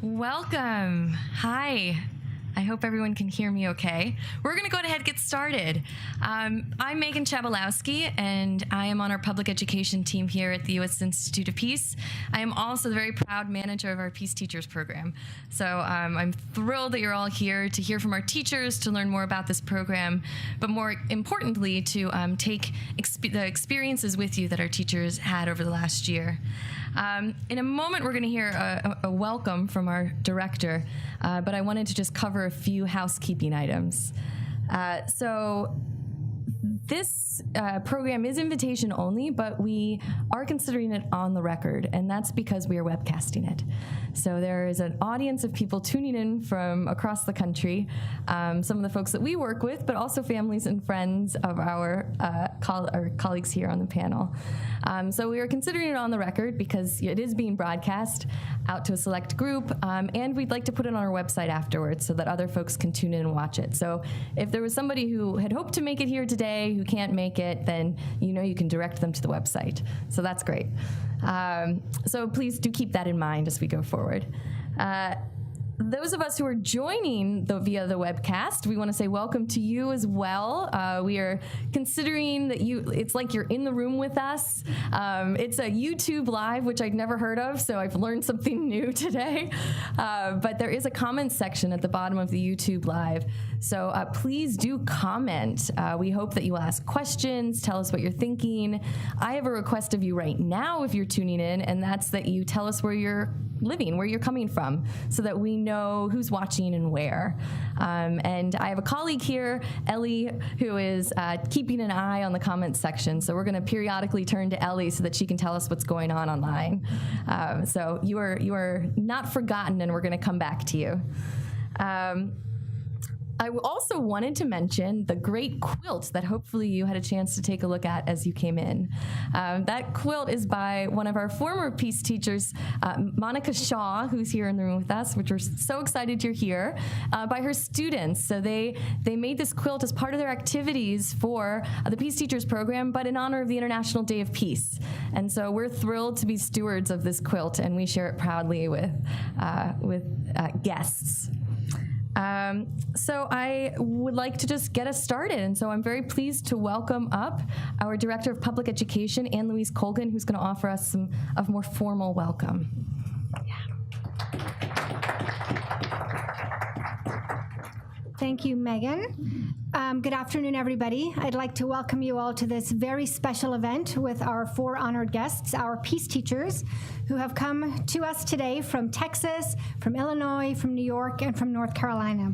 Welcome. Hi. I hope everyone can hear me okay. We're going to go ahead and get started. I'm Megan Chabalowski, and I am on our public education team here at the U.S. Institute of Peace. I am also the very proud manager of our Peace Teachers program. So I'm thrilled that you're all here to hear from our teachers, to learn more about this program, but more importantly, to take the experiences with you that our teachers had over the last year. In a moment, we're going to hear a welcome from our director, but I wanted to just cover a few housekeeping items. So this program is invitation only, but we are considering it on the record, and that's because we are webcasting it. So there is an audience of people tuning in from across the country, some of the folks that we work with, but also families and friends of our colleagues here on the panel. So we are considering it on the record because it is being broadcast out to a select group, and we'd like to put it on our website afterwards so that other folks can tune in and watch it. So if there was somebody who had hoped to make it here today who can't make it, then you can direct them to the website. So that's great. So please do keep that in mind as we go forward. Those of us who are joining via the webcast, we want to say welcome to you as well. We are considering that it's like you're in the room with us. It's a YouTube Live, which I'd never heard of, so I've learned something new today. But there is a comment section at the bottom of the YouTube Live. So please do comment. We hope that you will ask questions, tell us what you're thinking. I have a request of you right now if you're tuning in, and that's that you tell us where you're living, where you're coming from, so that we know who's watching and where. And I have a colleague here, Ellie, who is keeping an eye on the comments section. So we're going to periodically turn to Ellie so that she can tell us what's going on online. So you are not forgotten, and we're going to come back to you. I also wanted to mention the great quilt that hopefully you had a chance to take a look at as you came in. That quilt is by one of our former Peace teachers, Monica Shaw, who's here in the room with us, which we're so excited you're here, by her students. So they made this quilt as part of their activities for the Peace Teachers program, but in honor of the International Day of Peace. And so we're thrilled to be stewards of this quilt, and we share it proudly with guests. So I would like to just get us started, and so I'm very pleased to welcome up our Director of Public Education, Ann-Louise Colgan, who's going to offer us a more formal welcome. Thank you, Megan. Good afternoon, everybody. I'd like to welcome you all to this very special event with our 4 honored guests, our Peace Teachers, who have come to us today from Texas, from Illinois, from New York, and from North Carolina.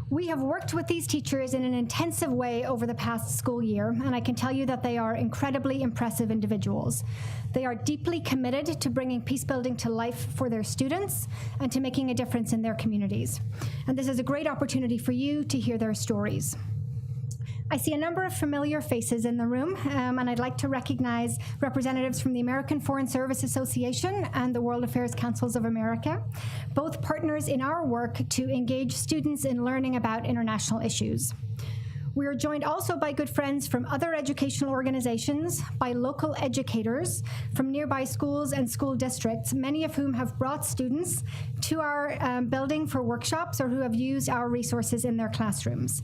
We have worked with these teachers in an intensive way over the past school year, and I can tell you that they are incredibly impressive individuals. They are deeply committed to bringing peacebuilding to life for their students and to making a difference in their communities. And this is a great opportunity for you to hear their stories. I see a number of familiar faces in the room, and I'd like to recognize representatives from the American Foreign Service Association and the World Affairs Councils of America, both partners in our work to engage students in learning about international issues. We are joined also by good friends from other educational organizations, by local educators from nearby schools and school districts, many of whom have brought students to our building for workshops or who have used our resources in their classrooms.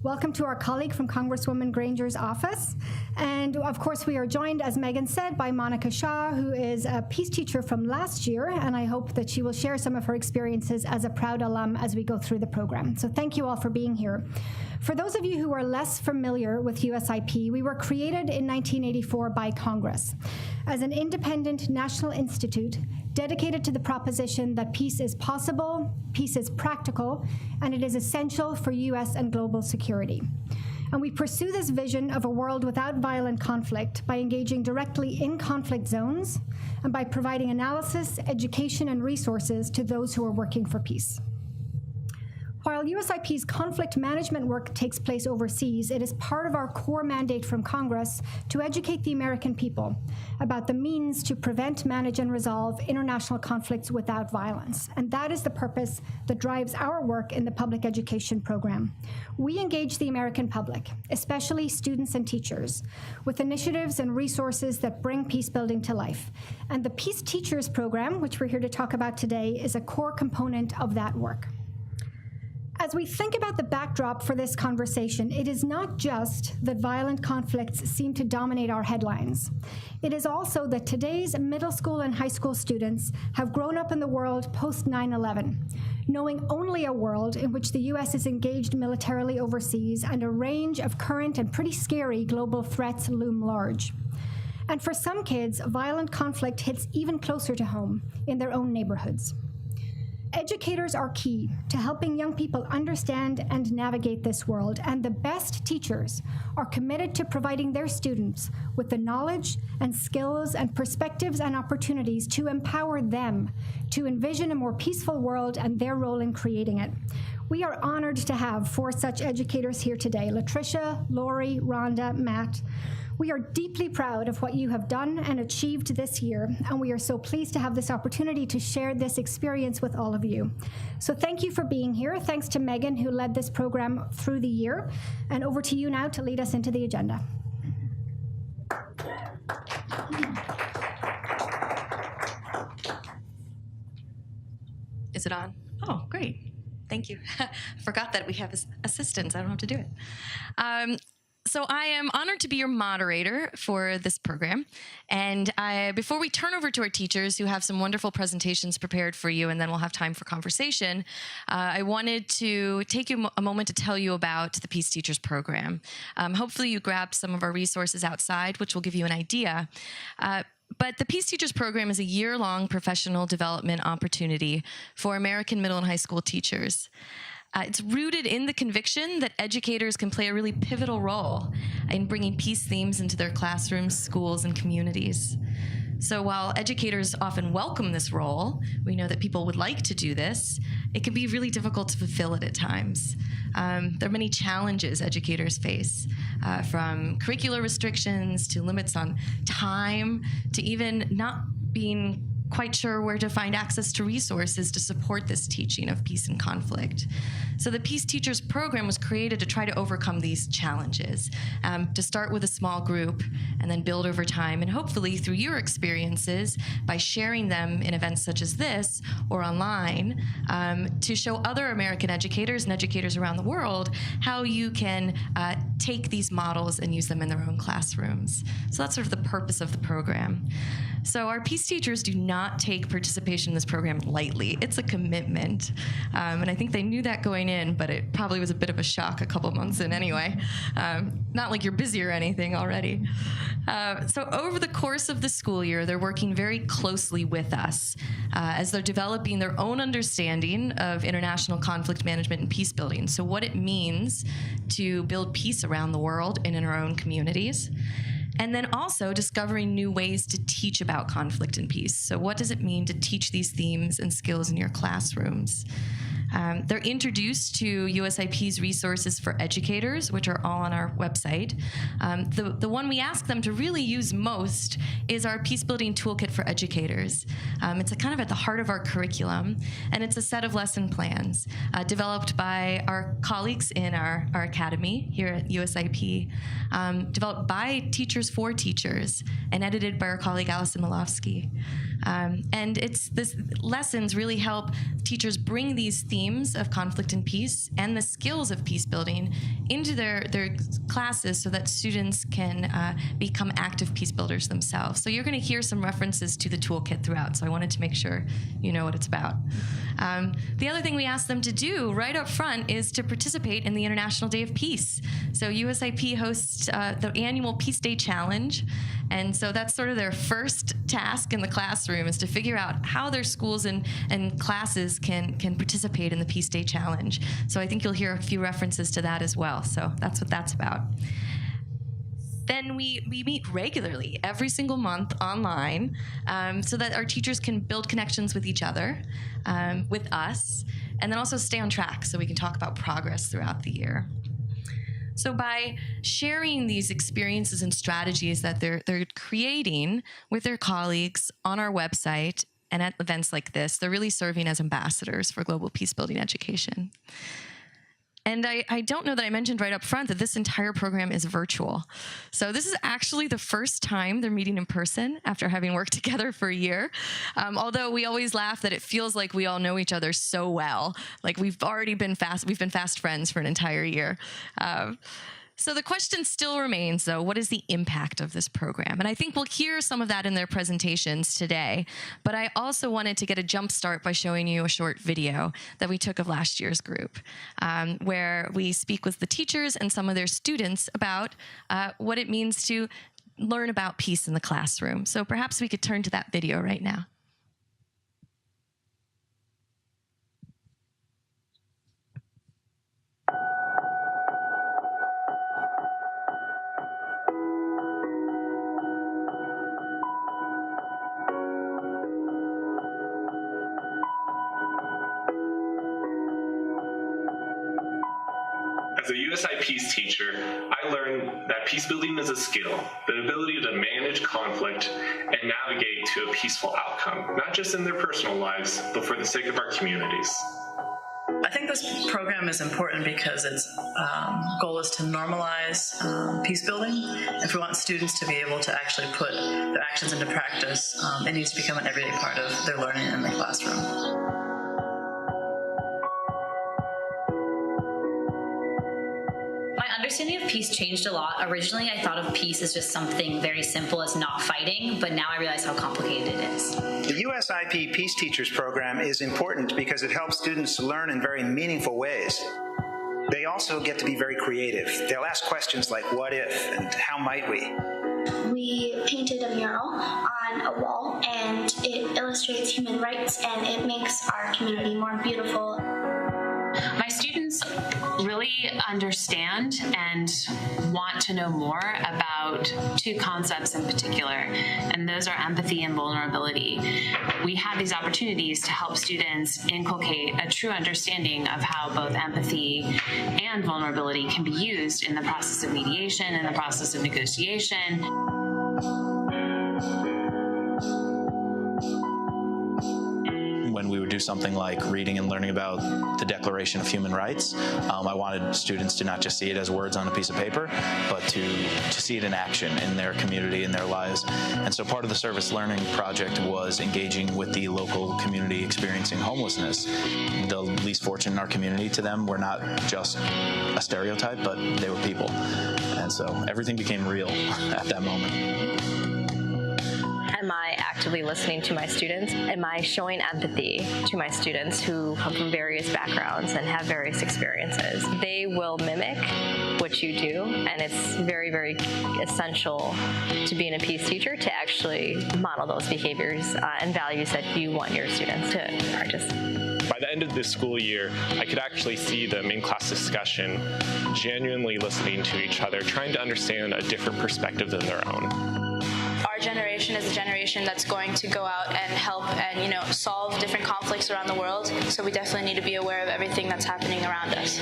Welcome to our colleague from Congresswoman Granger's office. And of course, we are joined, as Megan said, by Monica Shaw, who is a Peace teacher from last year, and I hope that she will share some of her experiences as a proud alum as we go through the program. So thank you all for being here. For those of you who are less familiar with USIP, we were created in 1984 by Congress as an independent national institute dedicated to the proposition that peace is possible, peace is practical, and it is essential for US and global security. And we pursue this vision of a world without violent conflict by engaging directly in conflict zones and by providing analysis, education, and resources to those who are working for peace. While USIP's conflict management work takes place overseas, it is part of our core mandate from Congress to educate the American people about the means to prevent, manage, and resolve international conflicts without violence. And that is the purpose that drives our work in the public education program. We engage the American public, especially students and teachers, with initiatives and resources that bring peace building to life. And the Peace Teachers program, which we're here to talk about today, is a core component of that work. As we think about the backdrop for this conversation, it is not just that violent conflicts seem to dominate our headlines. It is also that today's middle school and high school students have grown up in the world post 9/11, knowing only a world in which the US is engaged militarily overseas and a range of current and pretty scary global threats loom large. And for some kids, violent conflict hits even closer to home in their own neighborhoods. Educators are key to helping young people understand and navigate this world, and the best teachers are committed to providing their students with the knowledge and skills and perspectives and opportunities to empower them to envision a more peaceful world and their role in creating it. We are honored to have 4 such educators here today: Latricia, Lori, Rhonda, Matt. We are deeply proud of what you have done and achieved this year, and we are so pleased to have this opportunity to share this experience with all of you. So thank you for being here. Thanks to Megan, who led this program through the year. And over to you now to lead us into the agenda. Is it on? Oh, great. Thank you. Forgot that we have assistants. I don't have to do it. So I am honored to be your moderator for this program. And before we turn over to our teachers who have some wonderful presentations prepared for you, and then we'll have time for conversation, I wanted to take a moment to tell you about the Peace Teachers program. Hopefully you grabbed some of our resources outside, which will give you an idea. But the Peace Teachers program is a year-long professional development opportunity for American middle and high school teachers. It's rooted in the conviction that educators can play a really pivotal role in bringing peace themes into their classrooms, schools, and communities. So while educators often welcome this role, we know that people would like to do this, it can be really difficult to fulfill it at times. There are many challenges educators face, from curricular restrictions to limits on time to even not being quite sure where to find access to resources to support this teaching of peace and conflict. So the Peace Teachers program was created to try to overcome these challenges, to start with a small group and then build over time, and hopefully through your experiences, by sharing them in events such as this or online, to show other American educators and educators around the world how you can take these models and use them in their own classrooms. So that's sort of the purpose of the program. So our Peace Teachers do not take participation in this program lightly. It's a commitment. And I think they knew that going in, but it probably was a bit of a shock a couple months in anyway. Not like you're busy or anything already. So over the course of the school year, they're working very closely with us as they're developing their own understanding of international conflict management and peace building. So what it means to build peace around the world and in our own communities. And then also discovering new ways to teach about conflict and peace. So what does it mean to teach these themes and skills in your classrooms? They're introduced to USIP's resources for educators, which are all on our website. The one we ask them to really use most is our Peace Building Toolkit for Educators. It's kind of at the heart of our curriculum, and it's a set of lesson plans developed by our colleagues in our academy here at USIP, developed by teachers for teachers, and edited by our colleague Allison Malofsky. And this lessons really help teachers bring these themes of conflict and peace and the skills of peace building into their classes so that students can become active peace builders themselves. So you're going to hear some references to the toolkit throughout, so I wanted to make sure you know what it's about. The other thing we asked them to do right up front is to participate in the International Day of Peace. So USIP hosts the annual Peace Day Challenge, and so that's sort of their first task in the classroom, is to figure out how their schools and classes can participate in the Peace Day Challenge. So I think you'll hear a few references to that as well. So that's what that's about. Then we meet regularly, every single month online, so that our teachers can build connections with each other, with us, and then also stay on track so we can talk about progress throughout the year. So by sharing these experiences and strategies that they're creating with their colleagues on our website and at events like this, they're really serving as ambassadors for global peace-building education. And I don't know that I mentioned right up front that this entire program is virtual. So this is actually the first time they're meeting in person after having worked together for a year. Although we always laugh that it feels like we all know each other so well. Like we've been fast friends for an entire year. So the question still remains, though, what is the impact of this program? And I think we'll hear some of that in their presentations today. But I also wanted to get a jump start by showing you a short video that we took of last year's group, where we speak with the teachers and some of their students about what it means to learn about peace in the classroom. So perhaps we could turn to that video right now. As a USIP Peace teacher, I learned that peace building is a skill, the ability to manage conflict and navigate to a peaceful outcome, not just in their personal lives, but for the sake of our communities. I think this program is important because its goal is to normalize peace building. If we want students to be able to actually put their actions into practice, it needs to become an everyday part of their learning in the classroom. Understanding of peace changed a lot. Originally, I thought of peace as just something very simple as not fighting, but now I realize how complicated it is. The USIP Peace Teachers program is important because it helps students learn in very meaningful ways. They also get to be very creative. They'll ask questions like, what if, and how might we? We painted a mural on a wall, and it illustrates human rights, and it makes our community more beautiful. My students really understand and want to know more about two concepts in particular, and those are empathy and vulnerability. We have these opportunities to help students inculcate a true understanding of how both empathy and vulnerability can be used in the process of mediation, in the process of negotiation. When we would do something like reading and learning about the Declaration of Human Rights, I wanted students to not just see it as words on a piece of paper, but to see it in action in their community, in their lives. And so part of the service learning project was engaging with the local community experiencing homelessness. The least fortunate in our community, to them, were not just a stereotype, but they were people. And so everything became real at that moment. Am I actively listening to my students? Am I showing empathy to my students who come from various backgrounds and have various experiences? They will mimic what you do, and it's very, very essential to being a peace teacher to actually model those behaviors and values that you want your students to practice. By the end of this school year, I could actually see them in class discussion, genuinely listening to each other, trying to understand a different perspective than their own. Our generation is a generation that's going to go out and help and, solve different conflicts around the world. So we definitely need to be aware of everything that's happening around us.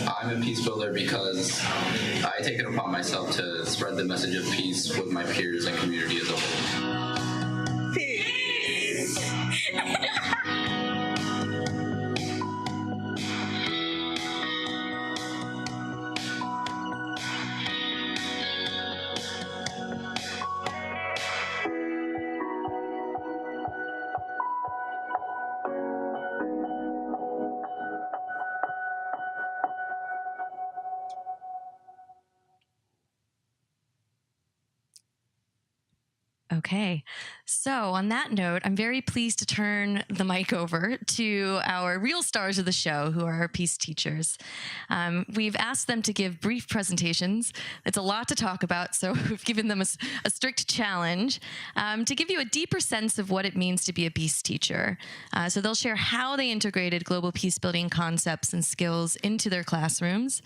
I'm a peace builder because I take it upon myself to spread the message of peace with my peers and community as a whole. Peace! Okay, so on that note, I'm very pleased to turn the mic over to our real stars of the show, who are our peace teachers. We've asked them to give brief presentations. It's a lot to talk about, so we've given them a strict challenge to give you a deeper sense of what it means to be a peace teacher. So they'll share how they integrated global peace building concepts and skills into their classrooms,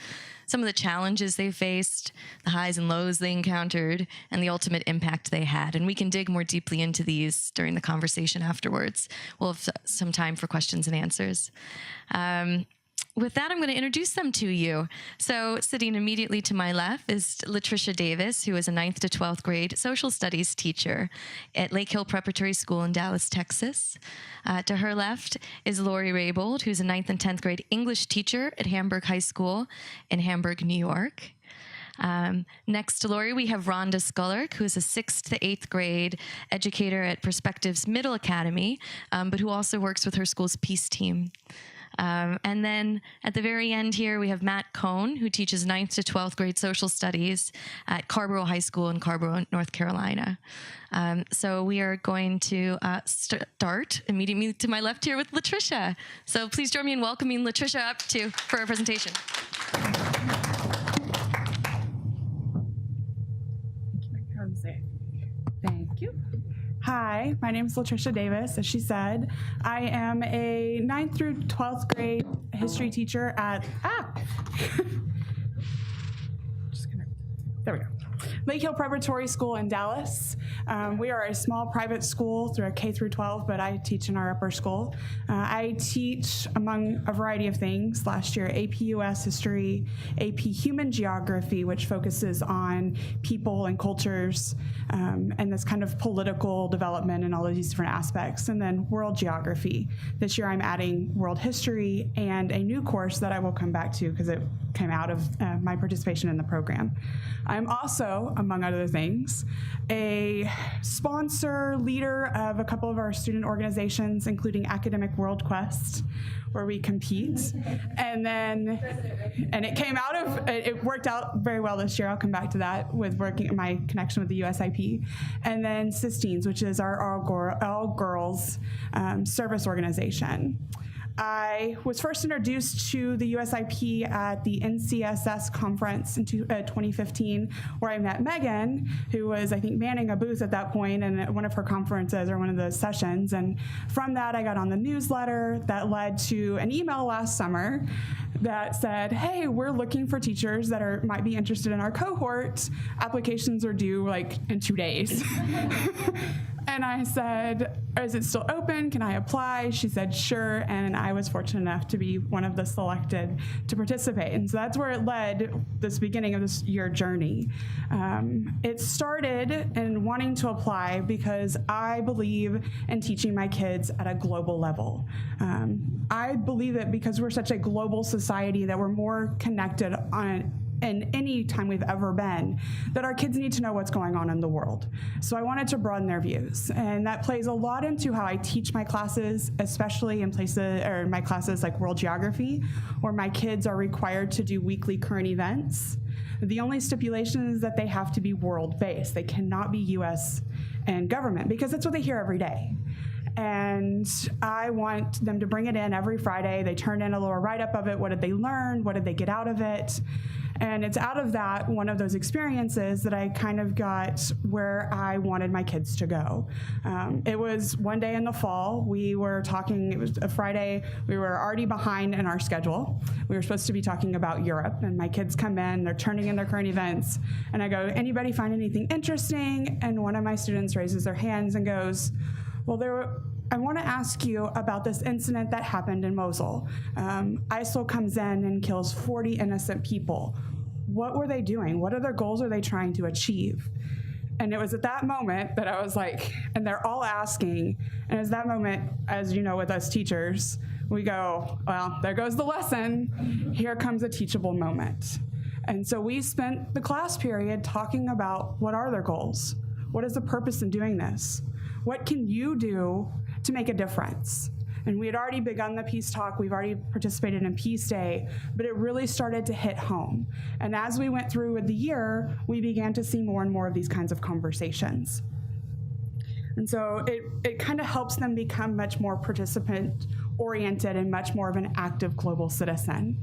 some of the challenges they faced, the highs and lows they encountered, and the ultimate impact they had. And we can dig more deeply into these during the conversation afterwards. We'll have some time for questions and answers. With that, I'm going to introduce them to you. So sitting immediately to my left is Patricia Davis, who is a 9th to 12th grade social studies teacher at Lake Hill Preparatory School in Dallas, Texas. To her left is Lori Raybold, who's a 9th and 10th grade English teacher at Hamburg High School in Hamburg, New York. Next to Lori, we have Rhonda Skylark, who is a 6th to 8th grade educator at Perspectives Middle Academy, but who also works with her school's Peace team. And then at the very end here, we have Matt Cohn, who teaches 9th to 12th grade social studies at Carborough High School in Carborough, North Carolina. So we are going to start immediately to my left here with Patricia. So please join me in welcoming Patricia up for our presentation. Thank you. Hi, my name is Patricia Davis. As she said, I am a 9th through 12th grade history teacher at there we go. Lake Hill Preparatory School in Dallas. We are a small private school through a K through 12, but I teach in our upper school. I teach among a variety of things. Last year, AP US History, AP Human Geography, which focuses on people and cultures and this kind of political development and all of these different aspects. And then World Geography. This year, I'm adding World History and a new course that I will come back to because it came out of my participation in the program. I'm also, among other things, a sponsor, leader of a couple of our student organizations, including Academic World Quest, where we compete. And it worked out very well this year. I'll come back to that with my connection with the USIP. And then Sistines, which is our all girls service organization. I was first introduced to the USIP at the NCSS conference in 2015, where I met Megan, who was, I think, manning a booth at that point in one of her conferences or one of the sessions. And from that, I got on the newsletter that led to an email last summer that said, hey, we're looking for teachers that might be interested in our cohort. Applications are due in 2 days. And I said, is it still open? Can I apply? She said, sure. And I was fortunate enough to be one of the selected to participate. And so that's where it led this beginning of this year journey. It started in wanting to apply because I believe in teaching my kids at a global level. I believe it because we're such a global society that we're more connected in any time we've ever been, that our kids need to know what's going on in the world. So I wanted to broaden their views. And that plays a lot into how I teach my classes, especially in my classes like World Geography, where my kids are required to do weekly current events. The only stipulation is that they have to be world-based. They cannot be US and government, because that's what they hear every day. And I want them to bring it in every Friday. They turn in a little write-up of it. What did they learn? What did they get out of it? And it's out of that, one of those experiences, that I kind of got where I wanted my kids to go. It was one day in the fall. We were talking, it was a Friday. We were already behind in our schedule. We were supposed to be talking about Europe, and my kids come in, they're turning in their current events. And I go, anybody find anything interesting? And one of my students raises their hands and goes, well, I want to ask you about this incident that happened in Mosul. ISIL comes in and kills 40 innocent people. What were they doing? What other goals are they trying to achieve? And it was at that moment that I was like, and they're all asking, and it's that moment, as you know, with us teachers, we go, well, there goes the lesson. Here comes a teachable moment. And so we spent the class period talking about what are their goals? What is the purpose in doing this? What can you do to make a difference? And we had already begun the Peace Talk. We've already participated in Peace Day, but it really started to hit home. And as we went through with the year, we began to see more and more of these kinds of conversations. And so it kind of helps them become much more participant-oriented and much more of an active global citizen.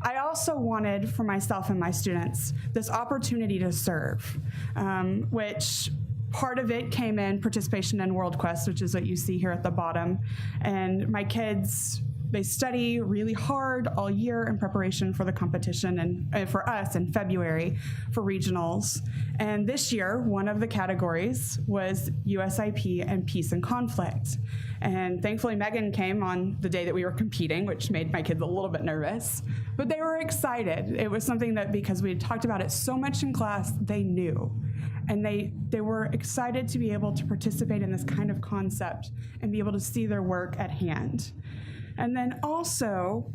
I also wanted for myself and my students this opportunity to serve, which part of it came in participation in World Quest, which is what you see here at the bottom. And my kids They study really hard all year in preparation for the competition and for us in February for regionals. And this year, one of the categories was USIP and peace and conflict. And thankfully, Megan came on the day that we were competing, which made my kids a little bit nervous. But they were excited. It was something that, because we had talked about it so much in class, they knew. And they were excited to be able to participate in this kind of concept and be able to see their work at hand. And then also,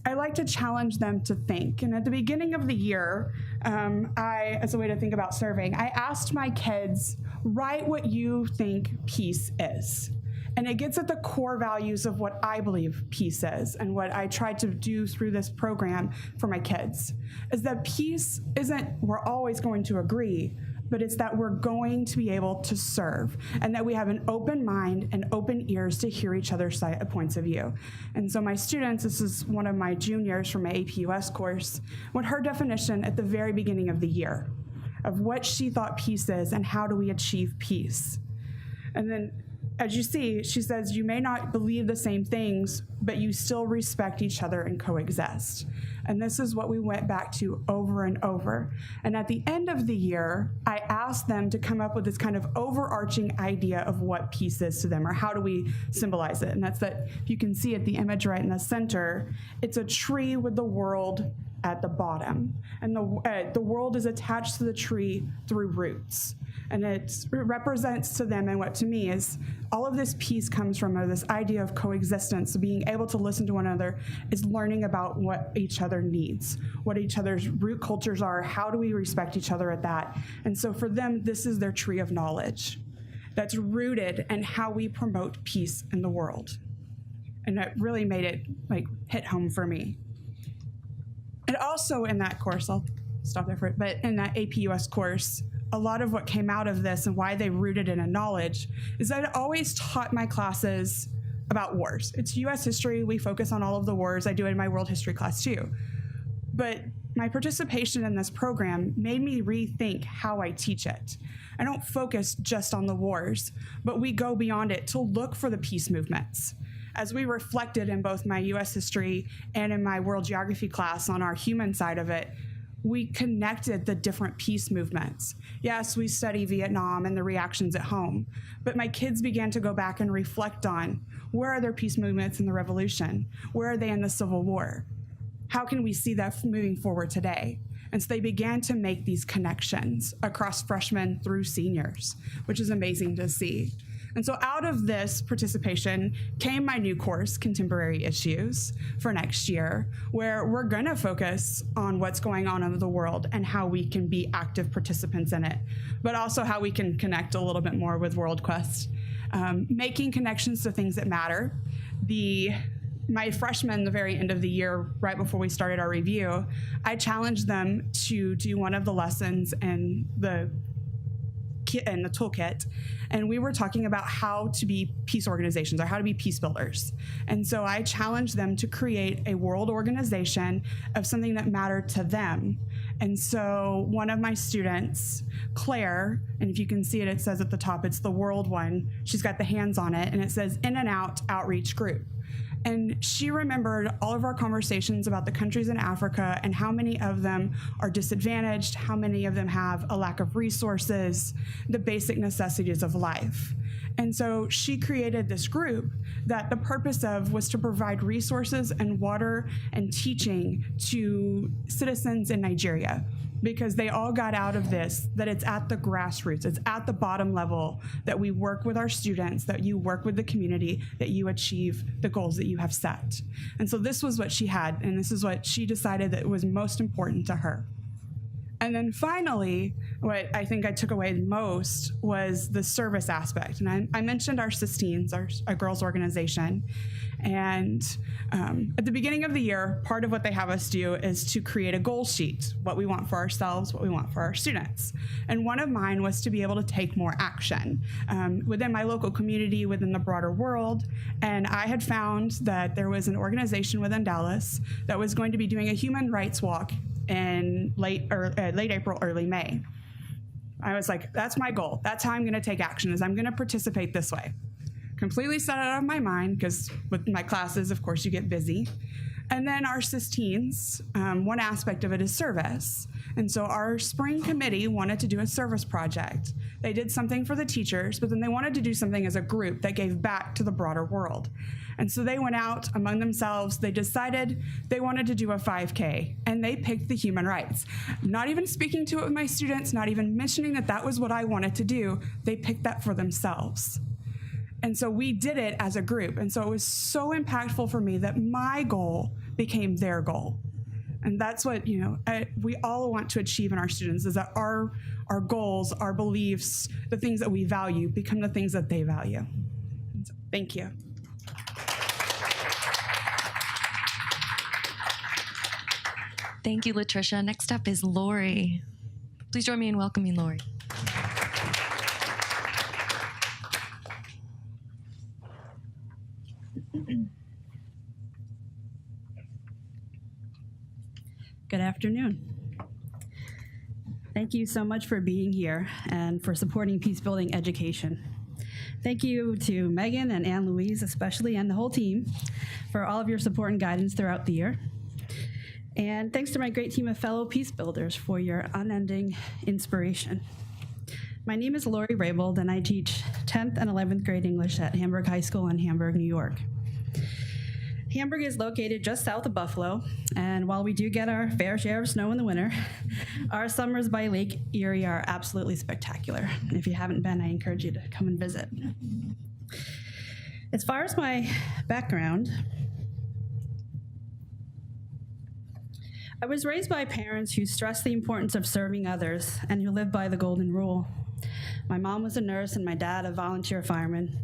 I like to challenge them to think. And at the beginning of the year, as a way to think about serving, I asked my kids, write what you think peace is. And it gets at the core values of what I believe peace is and what I tried to do through this program for my kids, is that peace isn't we're always going to agree, but it's that we're going to be able to serve and that we have an open mind and open ears to hear each other's points of view. And so my students, this is one of my juniors from my AP US course, what her definition at the very beginning of the year of what she thought peace is and how do we achieve peace. And then, as you see, she says, you may not believe the same things, but you still respect each other and coexist. And this is what we went back to over and over. And at the end of the year, I asked them to come up with this kind of overarching idea of what peace is to them, or how do we symbolize it. And that's that, if you can see at the image right in the center, it's a tree with the world at the bottom. And the world is attached to the tree through roots. And it represents to them, and what to me is, all of this peace comes from this idea of coexistence, being able to listen to one another, is learning about what each other needs, what each other's root cultures are, how do we respect each other at that. And so for them, this is their tree of knowledge that's rooted in how we promote peace in the world. And that really made it hit home for me. And also in that course, I'll stop there for it, but in that AP US course, a lot of what came out of this and why they rooted in a knowledge is that I always taught my classes about wars. It's US history, we focus on all of the wars. I do it in my world history class too. But my participation in this program made me rethink how I teach it. I don't focus just on the wars, but we go beyond it to look for the peace movements. As we reflected in both my US history and in my world geography class on our human side of it, we connected the different peace movements. Yes, we study Vietnam and the reactions at home, but my kids began to go back and reflect on, where are their peace movements in the revolution? Where are they in the Civil War? How can we see that moving forward today? And so they began to make these connections across freshmen through seniors, which is amazing to see. And so out of this participation came my new course, Contemporary Issues, for next year, where we're gonna focus on what's going on in the world and how we can be active participants in it, but also how we can connect a little bit more with World Quest, making connections to things that matter. My freshmen, the very end of the year, right before we started our review, I challenged them to do one of the lessons in the toolkit, and we were talking about how to be peace organizations or how to be peace builders. And so I challenged them to create a world organization of something that mattered to them. And so one of my students, Claire, and if you can see it, it says at the top, it's the world one. She's got the hands on it, and it says In and Out Outreach Group. And she remembered all of our conversations about the countries in Africa and how many of them are disadvantaged, how many of them have a lack of resources, the basic necessities of life. And so she created this group that the purpose of was to provide resources and water and teaching to citizens in Nigeria, because they all got out of this that it's at the grassroots, it's at the bottom level that we work with our students, that you work with the community, that you achieve the goals that you have set. And so this was what she had, and this is what she decided that was most important to her. And then finally, what I think I took away the most was the service aspect. And I mentioned our Sistines, our girls organization. And at the beginning of the year, part of what they have us do is to create a goal sheet, what we want for ourselves, what we want for our students. And one of mine was to be able to take more action within my local community, within the broader world. And I had found that there was an organization within Dallas that was going to be doing a human rights walk in late April, early May. I was like, that's my goal. That's how I'm gonna take action, is I'm gonna participate this way. completely set it out of my mind because with my classes, of course, you get busy. And then our cis teens, one aspect of it is service. And so our spring committee wanted to do a service project. They did something for the teachers, but then they wanted to do something as a group that gave back to the broader world. And so they went out among themselves, they decided they wanted to do a 5K, and they picked the human rights. Not even speaking to it with my students, not even mentioning that that was what I wanted to do, they picked that for themselves. And so we did it as a group. And so it was so impactful for me that my goal became their goal. And that's what, we all want to achieve in our students, is that our goals, our beliefs, the things that we value become the things that they value. So, thank you. Thank you, Latricia. Next up is Lori. Please join me in welcoming Lori. Good afternoon. Thank you so much for being here and for supporting Peacebuilding education. Thank you to Megan and Anne Louise especially, and the whole team for all of your support and guidance throughout the year. And thanks to my great team of fellow Peace Builders for your unending inspiration. My name is Lori Raybold, and I teach 10th and 11th grade English at Hamburg High School in Hamburg, New York. Hamburg is located just south of Buffalo, and while we do get our fair share of snow in the winter, our summers by Lake Erie are absolutely spectacular. And if you haven't been, I encourage you to come and visit. As far as my background, I was raised by parents who stressed the importance of serving others and who lived by the golden rule. My mom was a nurse and my dad a volunteer fireman.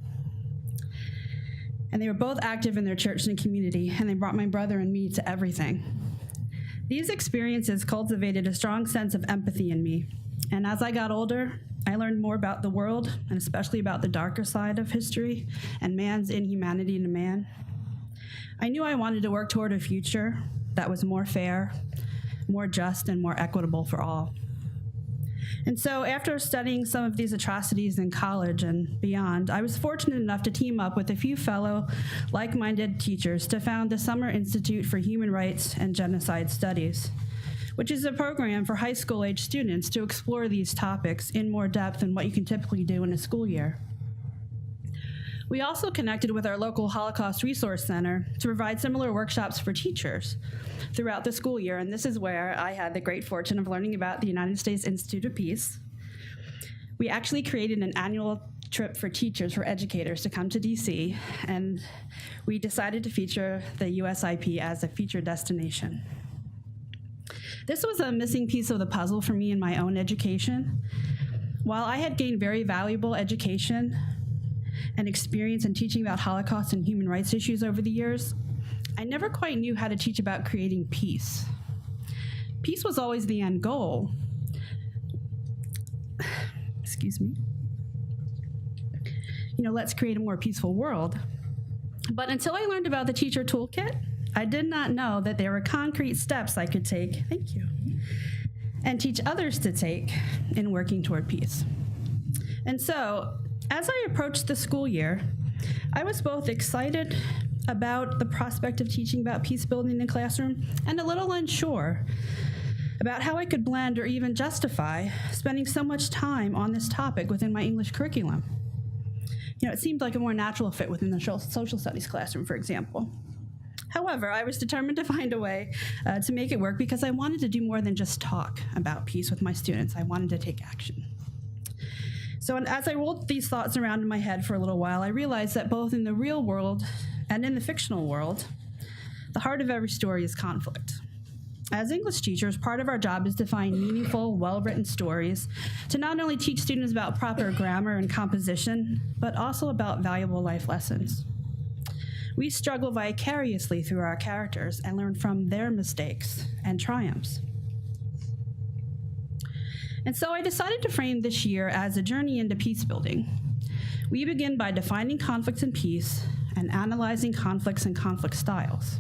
And they were both active in their church and community, and they brought my brother and me to everything. These experiences cultivated a strong sense of empathy in me. And as I got older, I learned more about the world, and especially about the darker side of history and man's inhumanity to man. I knew I wanted to work toward a future that was more fair, more just, and more equitable for all. And so after studying some of these atrocities in college and beyond, I was fortunate enough to team up with a few fellow like-minded teachers to found the Summer Institute for Human Rights and Genocide Studies, which is a program for high school-age students to explore these topics in more depth than what you can typically do in a school year. We also connected with our local Holocaust Resource Center to provide similar workshops for teachers throughout the school year, and this is where I had the great fortune of learning about the United States Institute of Peace. We actually created an annual trip for teachers, for educators to come to DC, and we decided to feature the USIP as a featured destination. This was a missing piece of the puzzle for me in my own education. While I had gained very valuable education and experience in teaching about Holocaust and human rights issues over the years, I never quite knew how to teach about creating peace. Peace was always the end goal. Excuse me. Let's create a more peaceful world. But until I learned about the teacher toolkit, I did not know that there were concrete steps I could take, thank you, and teach others to take in working toward peace. And so, as I approached the school year, I was both excited about the prospect of teaching about peace building in the classroom and a little unsure about how I could blend or even justify spending so much time on this topic within my English curriculum. It seemed like a more natural fit within the social studies classroom, for example. However, I was determined to find a way to make it work because I wanted to do more than just talk about peace with my students. I wanted to take action. So as I rolled these thoughts around in my head for a little while, I realized that both in the real world and in the fictional world, the heart of every story is conflict. As English teachers, part of our job is to find meaningful, well-written stories to not only teach students about proper grammar and composition, but also about valuable life lessons. We struggle vicariously through our characters and learn from their mistakes and triumphs. And so I decided to frame this year as a journey into peace building. We begin by defining conflicts and peace and analyzing conflicts and conflict styles.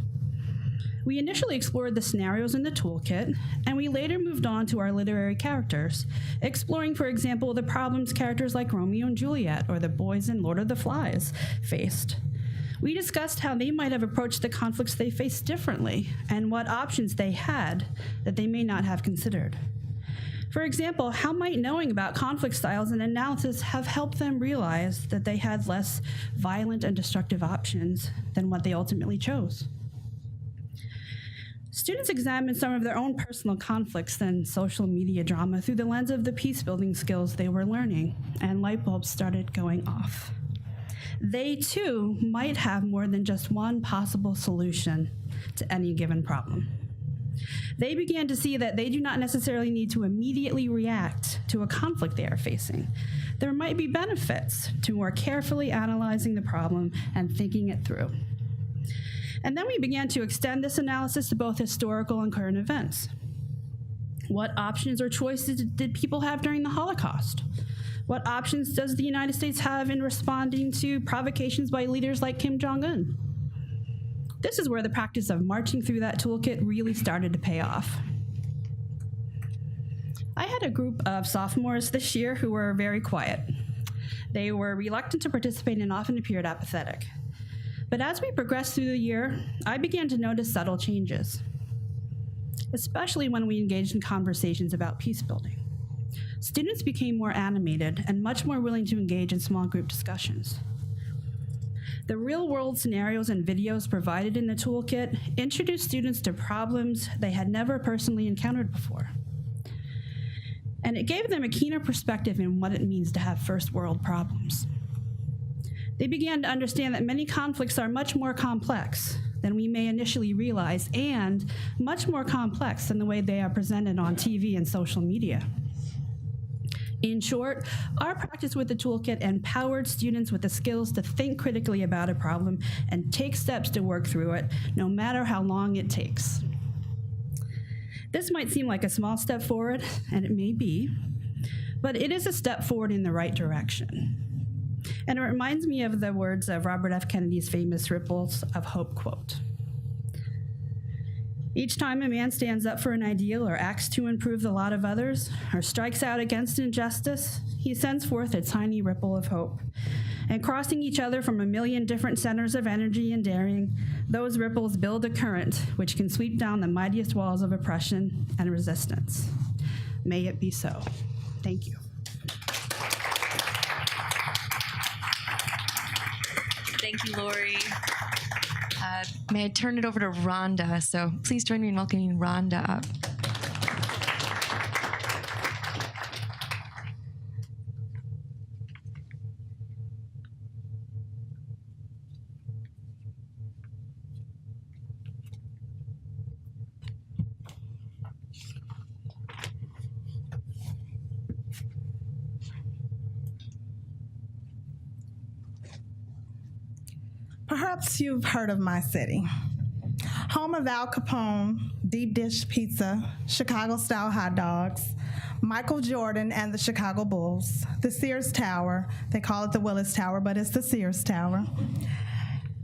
We initially explored the scenarios in the toolkit, and we later moved on to our literary characters, exploring, for example, the problems characters like Romeo and Juliet or the boys in Lord of the Flies faced. We discussed how they might have approached the conflicts they faced differently and what options they had that they may not have considered. For example, how might knowing about conflict styles and analysis have helped them realize that they had less violent and destructive options than what they ultimately chose? Students examined some of their own personal conflicts and social media drama through the lens of the peace-building skills they were learning, and light bulbs started going off. They, too, might have more than just one possible solution to any given problem. They began to see that they do not necessarily need to immediately react to a conflict they are facing. There might be benefits to more carefully analyzing the problem and thinking it through. And then we began to extend this analysis to both historical and current events. What options or choices did people have during the Holocaust? What options does the United States have in responding to provocations by leaders like Kim Jong-un? This is where the practice of marching through that toolkit really started to pay off. I had a group of sophomores this year who were very quiet. They were reluctant to participate and often appeared apathetic. But as we progressed through the year, I began to notice subtle changes, especially when we engaged in conversations about peace building. Students became more animated and much more willing to engage in small group discussions. The real-world scenarios and videos provided in the toolkit introduced students to problems they had never personally encountered before. And it gave them a keener perspective in what it means to have first-world problems. They began to understand that many conflicts are much more complex than we may initially realize, and much more complex than the way they are presented on TV and social media. In short, our practice with the toolkit empowered students with the skills to think critically about a problem and take steps to work through it, no matter how long it takes. This might seem like a small step forward, and it may be, but it is a step forward in the right direction. And it reminds me of the words of Robert F. Kennedy's famous Ripples of Hope quote. Each time a man stands up for an ideal or acts to improve the lot of others or strikes out against injustice, he sends forth a tiny ripple of hope. And crossing each other from a million different centers of energy and daring, those ripples build a current which can sweep down the mightiest walls of oppression and resistance. May it be so. Thank you. Thank you, Lori. May I turn it over to Rhonda? So please join me in welcoming Rhonda up. Perhaps you've heard of my city. Home of Al Capone, deep dish pizza, Chicago-style hot dogs, Michael Jordan and the Chicago Bulls, the Sears Tower, they call it the Willis Tower, but it's the Sears Tower,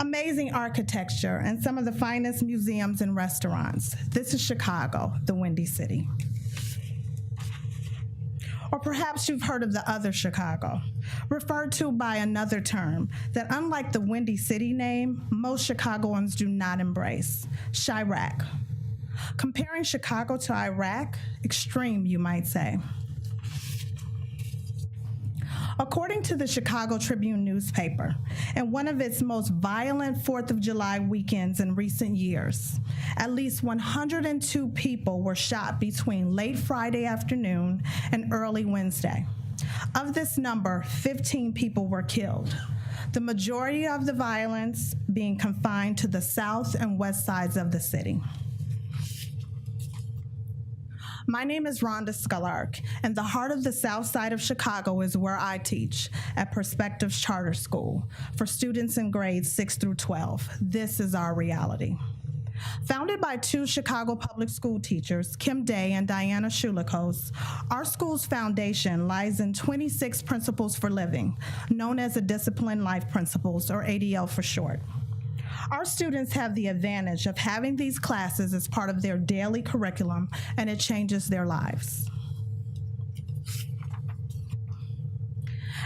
amazing architecture, and some of the finest museums and restaurants. This is Chicago, the Windy City. Or perhaps you've heard of the other Chicago, referred to by another term that, unlike the Windy City name, most Chicagoans do not embrace, Chirac. Comparing Chicago to Iraq, extreme, you might say. According to the Chicago Tribune newspaper, in one of its most violent 4th of July weekends in recent years, at least 102 people were shot between late Friday afternoon and early Wednesday. Of this number, 15 people were killed, the majority of the violence being confined to the south and west sides of the city. My name is Rhonda Skylark, and the heart of the South Side of Chicago is where I teach at Perspectives Charter School for students in grades 6 through 12. This is our reality. Founded by two Chicago public school teachers, Kim Day and Diana Shulikos, our school's foundation lies in 26 principles for living, known as the Disciplined Life Principles, or ADL for short. Our students have the advantage of having these classes as part of their daily curriculum, and it changes their lives.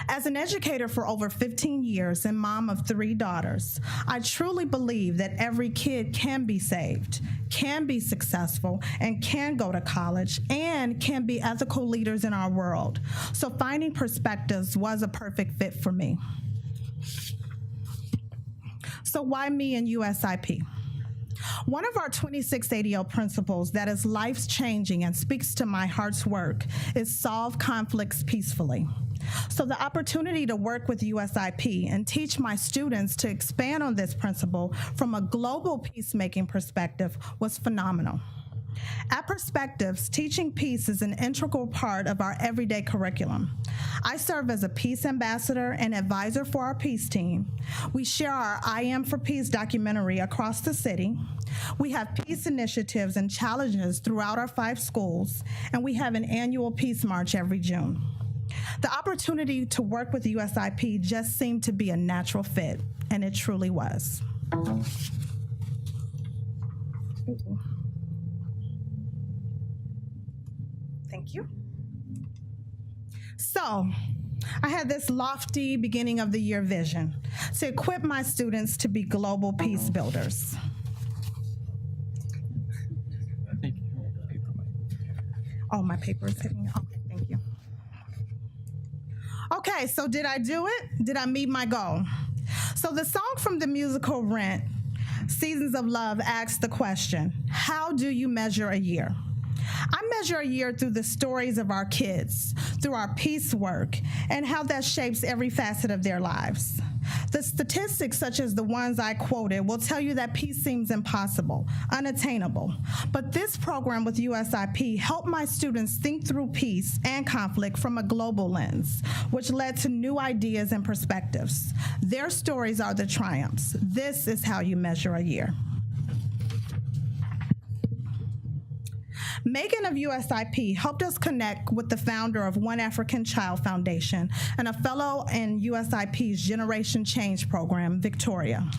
As an educator for over 15 years and mom of 3 daughters, I truly believe that every kid can be saved, can be successful, and can go to college, and can be ethical leaders in our world. So finding perspectives was a perfect fit for me. So why me and USIP? One of our 26 ADL principles that is life-changing and speaks to my heart's work is solve conflicts peacefully. So the opportunity to work with USIP and teach my students to expand on this principle from a global peacemaking perspective was phenomenal. At Perspectives, teaching peace is an integral part of our everyday curriculum. I serve as a peace ambassador and advisor for our peace team. We share our I Am for Peace documentary across the city. We have peace initiatives and challenges throughout our 5 schools, and we have an annual peace march every June. The opportunity to work with USIP just seemed to be a natural fit, and it truly was. Thank you. So, I had this lofty beginning of the year vision to equip my students to be global peace builders. Oh, my paper is hitting. Okay, thank you. Okay, so did I do it? Did I meet my goal? So the song from the musical Rent, Seasons of Love, asks the question, how do you measure a year? I measure a year through the stories of our kids, through our peace work, and how that shapes every facet of their lives. The statistics, such as the ones I quoted, will tell you that peace seems impossible, unattainable. But this program with USIP helped my students think through peace and conflict from a global lens, which led to new ideas and perspectives. Their stories are the triumphs. This is how you measure a year. Megan of USIP helped us connect with the founder of One African Child Foundation and a fellow in USIP's Generation Change program, Victoria.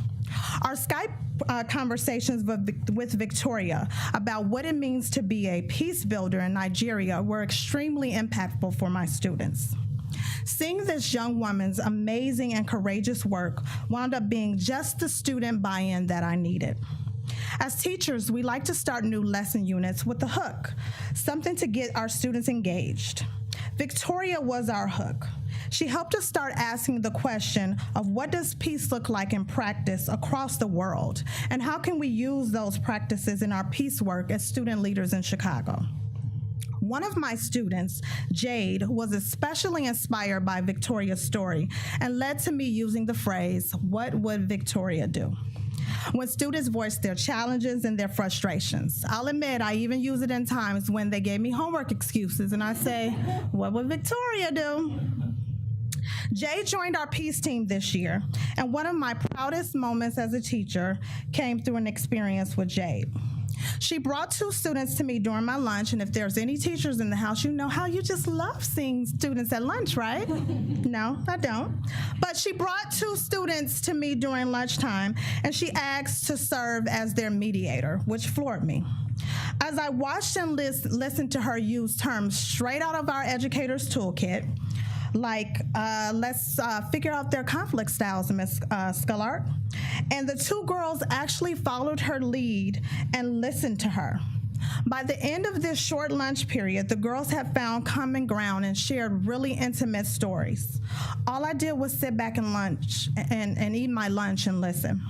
Our Skype conversations with Victoria about what it means to be a peace builder in Nigeria were extremely impactful for my students. Seeing this young woman's amazing and courageous work wound up being just the student buy-in that I needed. As teachers, we like to start new lesson units with a hook, something to get our students engaged. Victoria was our hook. She helped us start asking the question of what does peace look like in practice across the world, and how can we use those practices in our peace work as student leaders in Chicago? One of my students, Jade, was especially inspired by Victoria's story and led to me using the phrase, "What would Victoria do?" when students voiced their challenges and their frustrations. I'll admit, I even use it in times when they gave me homework excuses, and I say, what would Victoria do? Jay joined our peace team this year, and one of my proudest moments as a teacher came through an experience with Jade. She brought 2 students to me during my lunch, and if there's any teachers in the house, you know how you just love seeing students at lunch, right? No, I don't. But she brought 2 students to me during lunchtime, and she asked to serve as their mediator, which floored me. As I watched and listened to her use terms straight out of our educator's toolkit, like, let's figure out their conflict styles, Ms. Skylark. And the 2 girls actually followed her lead and listened to her. By the end of this short lunch period, the girls had found common ground and shared really intimate stories. All I did was sit back and eat my lunch and listen.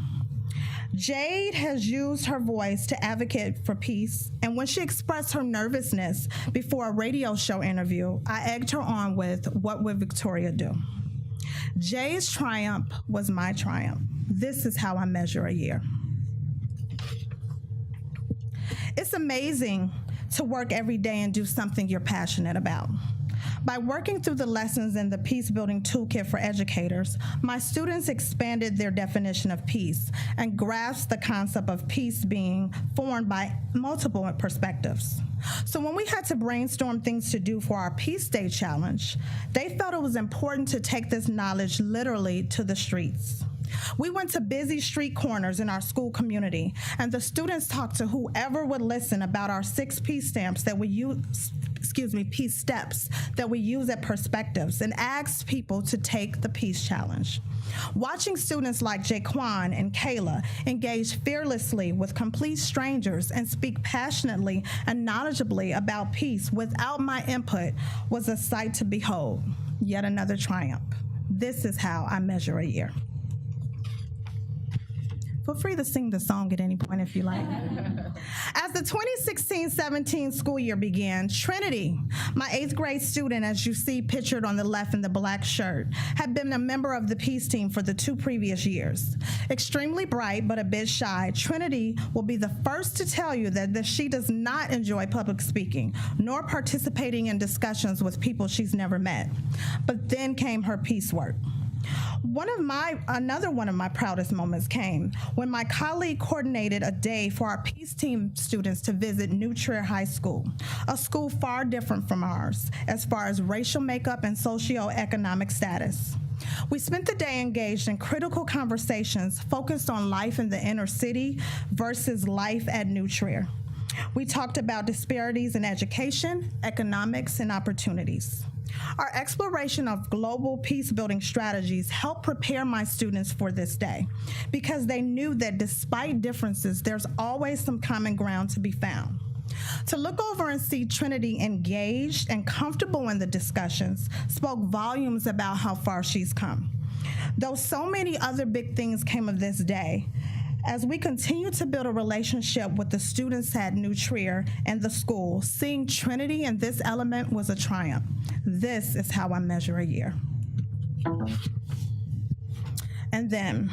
Jade has used her voice to advocate for peace, and when she expressed her nervousness before a radio show interview, I egged her on with, what would Victoria do? Jade's triumph was my triumph. This is how I measure a year. It's amazing to work every day and do something you're passionate about. By working through the lessons in the Peace Building Toolkit for educators, my students expanded their definition of peace and grasped the concept of peace being formed by multiple perspectives. So when we had to brainstorm things to do for our Peace Day challenge, they felt it was important to take this knowledge literally to the streets. We went to busy street corners in our school community, and the students talked to whoever would listen about our 6 peace stamps that we use, peace steps that we use at Perspectives, and asked people to take the peace challenge. Watching students like Jaquan and Kayla engage fearlessly with complete strangers and speak passionately and knowledgeably about peace without my input was a sight to behold. Yet another triumph. This is how I measure a year. Feel free to sing the song at any point if you like. As the 2016-17 school year began, Trinity, my 8th grade student, as you see pictured on the left in the black shirt, had been a member of the Peace team for the 2 previous years. Extremely bright but a bit shy, Trinity will be the first to tell you that she does not enjoy public speaking, nor participating in discussions with people she's never met. But then came her peace work. Another one of my proudest moments came when my colleague coordinated a day for our Peace Team students to visit New Trier High School, a school far different from ours as far as racial makeup and socioeconomic status. We spent the day engaged in critical conversations focused on life in the inner city versus life at New Trier. We talked about disparities in education, economics, and opportunities. Our exploration of global peace-building strategies helped prepare my students for this day because they knew that despite differences, there's always some common ground to be found. To look over and see Trinity engaged and comfortable in the discussions spoke volumes about how far she's come. Though so many other big things came of this day, as we continue to build a relationship with the students at New Trier and the school, seeing Trinity in this element was a triumph. This is how I measure a year. And then,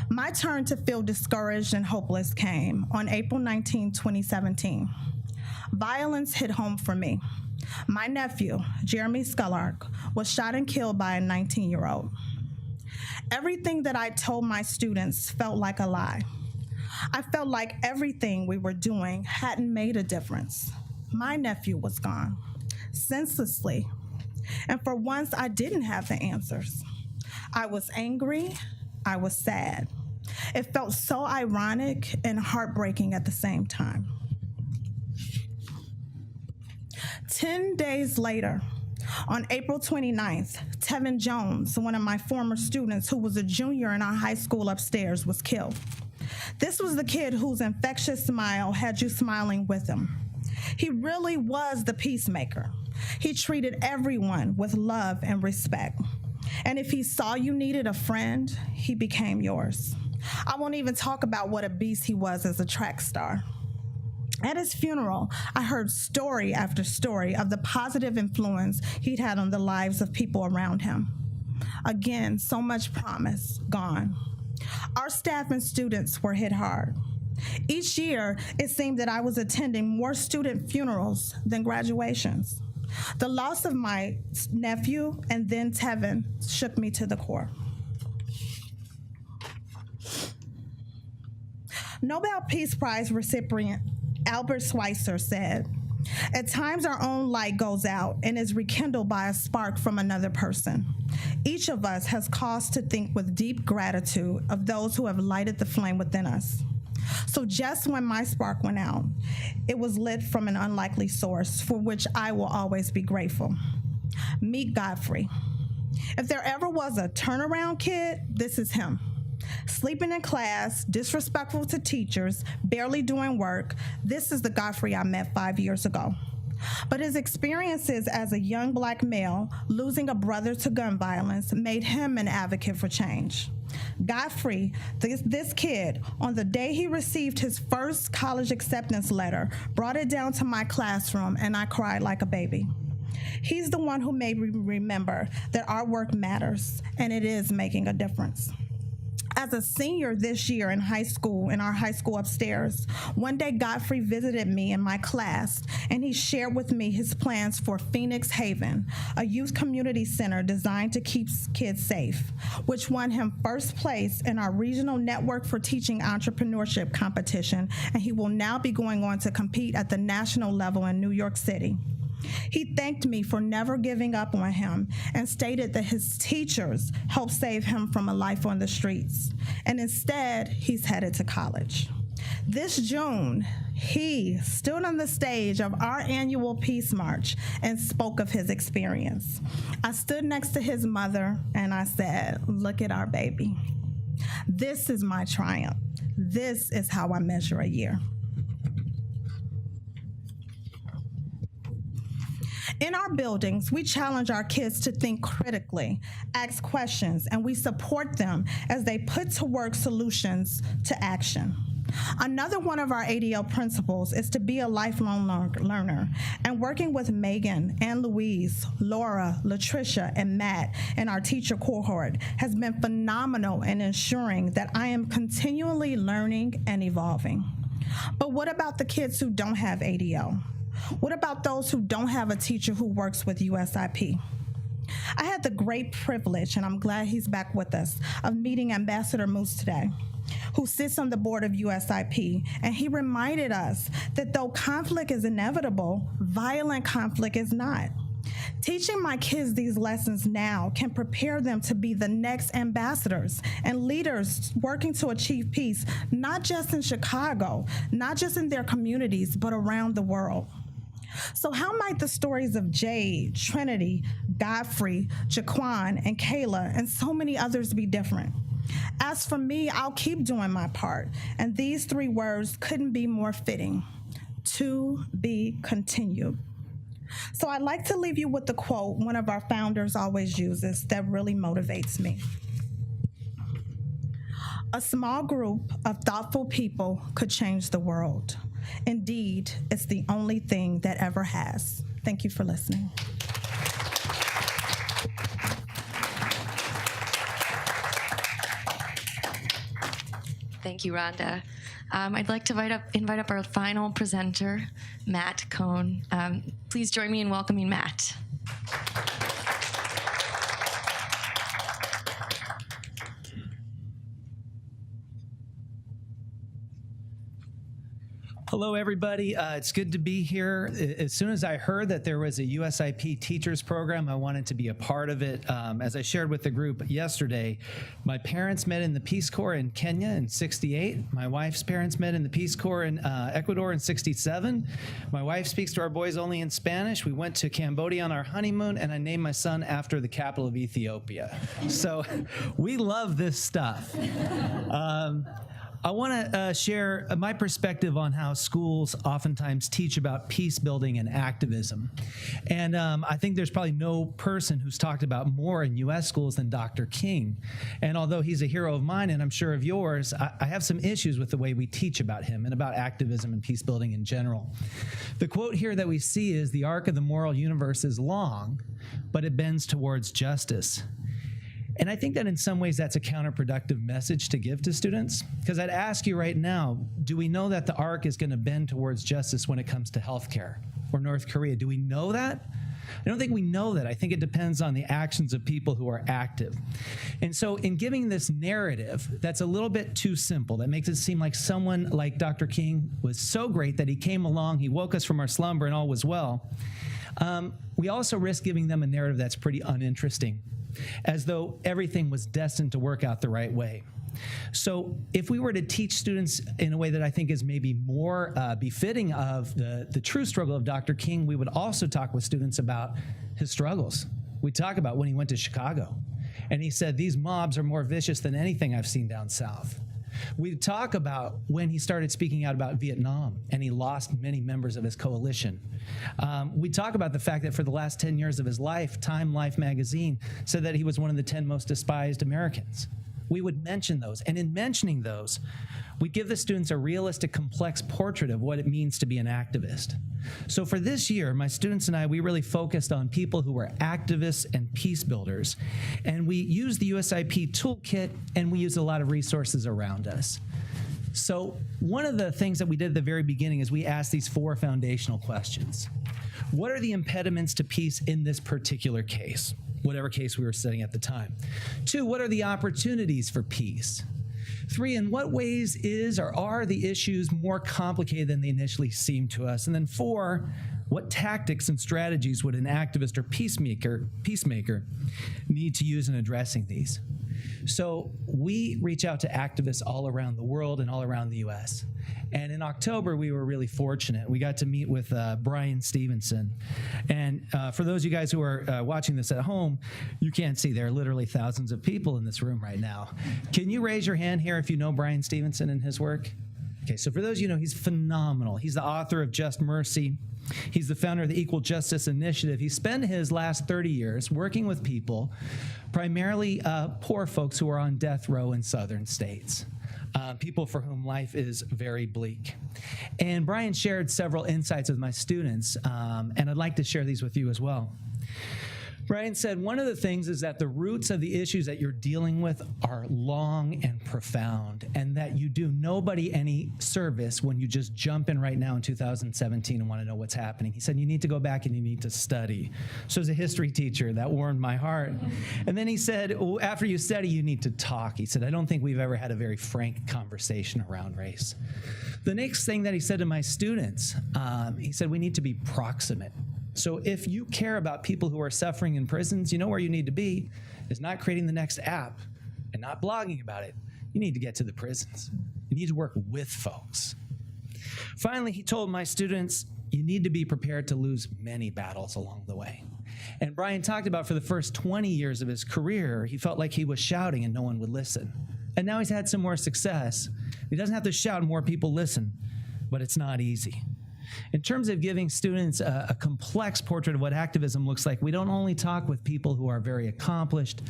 my turn to feel discouraged and hopeless came on April 19, 2017. Violence hit home for me. My nephew, Jeremy Skylark, was shot and killed by a 19-year-old. Everything that I told my students felt like a lie. I felt like everything we were doing hadn't made a difference. My nephew was gone, senselessly. And for once, I didn't have the answers. I was angry, I was sad. It felt so ironic and heartbreaking at the same time. 10 days later, on April 29th, Tevin Jones, one of my former students who was a junior in our high school upstairs, was killed. This was the kid whose infectious smile had you smiling with him. He really was the peacemaker. He treated everyone with love and respect. And if he saw you needed a friend, he became yours. I won't even talk about what a beast he was as a track star. At his funeral, I heard story after story of the positive influence he'd had on the lives of people around him. Again, so much promise gone. Our staff and students were hit hard. Each year, it seemed that I was attending more student funerals than graduations. The loss of my nephew and then Tevin shook me to the core. Nobel Peace Prize recipient Albert Schweitzer said, "At times our own light goes out and is rekindled by a spark from another person. Each of us has cause to think with deep gratitude of those who have lighted the flame within us." So just when my spark went out, it was lit from an unlikely source for which I will always be grateful. Meet Godfrey. If there ever was a turnaround kid, this is him. Sleeping in class, disrespectful to teachers, barely doing work, this is the Godfrey I met 5 years ago. But his experiences as a young Black male, losing a brother to gun violence, made him an advocate for change. Godfrey, this kid, on the day he received his first college acceptance letter, brought it down to my classroom and I cried like a baby. He's the one who made me remember that our work matters and it is making a difference. As a senior this year in high school, in our high school upstairs, one day Godfrey visited me in my class and he shared with me his plans for Phoenix Haven, a youth community center designed to keep kids safe, which won him first place in our regional network for teaching entrepreneurship competition, and he will now be going on to compete at the national level in New York City. He thanked me for never giving up on him and stated that his teachers helped save him from a life on the streets. And instead, he's headed to college. This June, he stood on the stage of our annual Peace March and spoke of his experience. I stood next to his mother and I said, "Look at our baby. This is my triumph. This is how I measure a year." In our buildings, we challenge our kids to think critically, ask questions, and we support them as they put to work solutions to action. Another one of our ADL principles is to be a lifelong learner, and working with Megan and Louise, Laura, Latricia, and Matt in our teacher cohort has been phenomenal in ensuring that I am continually learning and evolving. But what about the kids who don't have ADL? What about those who don't have a teacher who works with USIP? I had the great privilege, and I'm glad he's back with us, of meeting Ambassador Moose today, who sits on the board of USIP, and he reminded us that though conflict is inevitable, violent conflict is not. Teaching my kids these lessons now can prepare them to be the next ambassadors and leaders working to achieve peace, not just in Chicago, not just in their communities, but around the world. So how might the stories of Jade, Trinity, Godfrey, Jaquan, and Kayla, and so many others be different? As for me, I'll keep doing my part, and these 3 words couldn't be more fitting: to be continued. So I'd like to leave you with the quote one of our founders always uses that really motivates me. "A small group of thoughtful people could change the world. Indeed, it's the only thing that ever has." Thank you for listening. Thank you, Rhonda. I'd like to invite up our final presenter, Matt Cohn. Please join me in welcoming Matt. Hello, everybody. It's good to be here. As soon as I heard that there was a USIP teachers program, I wanted to be a part of it. As I shared with the group yesterday, my parents met in the Peace Corps in Kenya in '68. My wife's parents met in the Peace Corps in Ecuador in '67. My wife speaks to our boys only in Spanish. We went to Cambodia on our honeymoon, and I named my son after the capital of Ethiopia. So we love this stuff. I want to share my perspective on how schools oftentimes teach about peace building and activism. And I think there's probably no person who's talked about more in U.S. schools than Dr. King. And although he's a hero of mine, and I'm sure of yours, I have some issues with the way we teach about him and about activism and peace building in general. The quote here that we see is, "The arc of the moral universe is long, but it bends towards justice." And I think that in some ways that's a counterproductive message to give to students, because I'd ask you right now, do we know that the arc is going to bend towards justice when it comes to healthcare or North Korea? Do we know that? I don't think we know that. I think it depends on the actions of people who are active. And so in giving this narrative that's a little bit too simple, that makes it seem like someone like Dr. King was so great that he came along, he woke us from our slumber and all was well, we also risk giving them a narrative that's pretty uninteresting, as though everything was destined to work out the right way. So if we were to teach students in a way that I think is maybe more befitting of the true struggle of Dr. King, we would also talk with students about his struggles. We'd talk about when he went to Chicago, and he said, "These mobs are more vicious than anything I've seen down south." We'd talk about when he started speaking out about Vietnam and he lost many members of his coalition. We'd talk about the fact that for the last 10 years of his life, Time Life magazine said that he was one of the 10 most despised Americans. We would mention those, and in mentioning those, we give the students a realistic, complex portrait of what it means to be an activist. So for this year, my students and I, we really focused on people who were activists and peace builders, and we used the USIP toolkit, and we used a lot of resources around us. So one of the things that we did at the very beginning is we asked these 4 foundational questions. What are the impediments to peace in this particular case? Whatever case we were studying at the time. 2, what are the opportunities for peace? 3, in what ways is or are the issues more complicated than they initially seem to us? And then 4, What tactics and strategies would an activist or peacemaker need to use in addressing these? So we reach out to activists all around the world and all around the US. And in October, we were really fortunate. We got to meet with Brian Stevenson. And for those of you guys who are watching this at home, you can't see there are literally thousands of people in this room right now. Can you raise your hand here if you know Brian Stevenson and his work? Okay, so for those of you who know, he's phenomenal. He's the author of Just Mercy. He's the founder of the Equal Justice Initiative. He spent his last 30 years working with people, primarily poor folks who are on death row in southern states, people for whom life is very bleak. And Brian shared several insights with my students, and I'd like to share these with you as well. Brian said, one of the things is that the roots of the issues that you're dealing with are long and profound, and that you do nobody any service when you just jump in right now in 2017 and want to know what's happening. He said, you need to go back and you need to study. So as a history teacher, that warmed my heart. And then he said, well, after you study, you need to talk. He said, I don't think we've ever had a very frank conversation around race. The next thing that he said to my students, he said, we need to be proximate. So if you care about people who are suffering in prisons, you know where you need to be is not creating the next app and not blogging about it. You need to get to the prisons. You need to work with folks. Finally, he told my students, you need to be prepared to lose many battles along the way. And Brian talked about for the first 20 years of his career, he felt like he was shouting and no one would listen. And now he's had some more success. He doesn't have to shout and more people listen, but it's not easy. In terms of giving students a complex portrait of what activism looks like, we don't only talk with people who are very accomplished.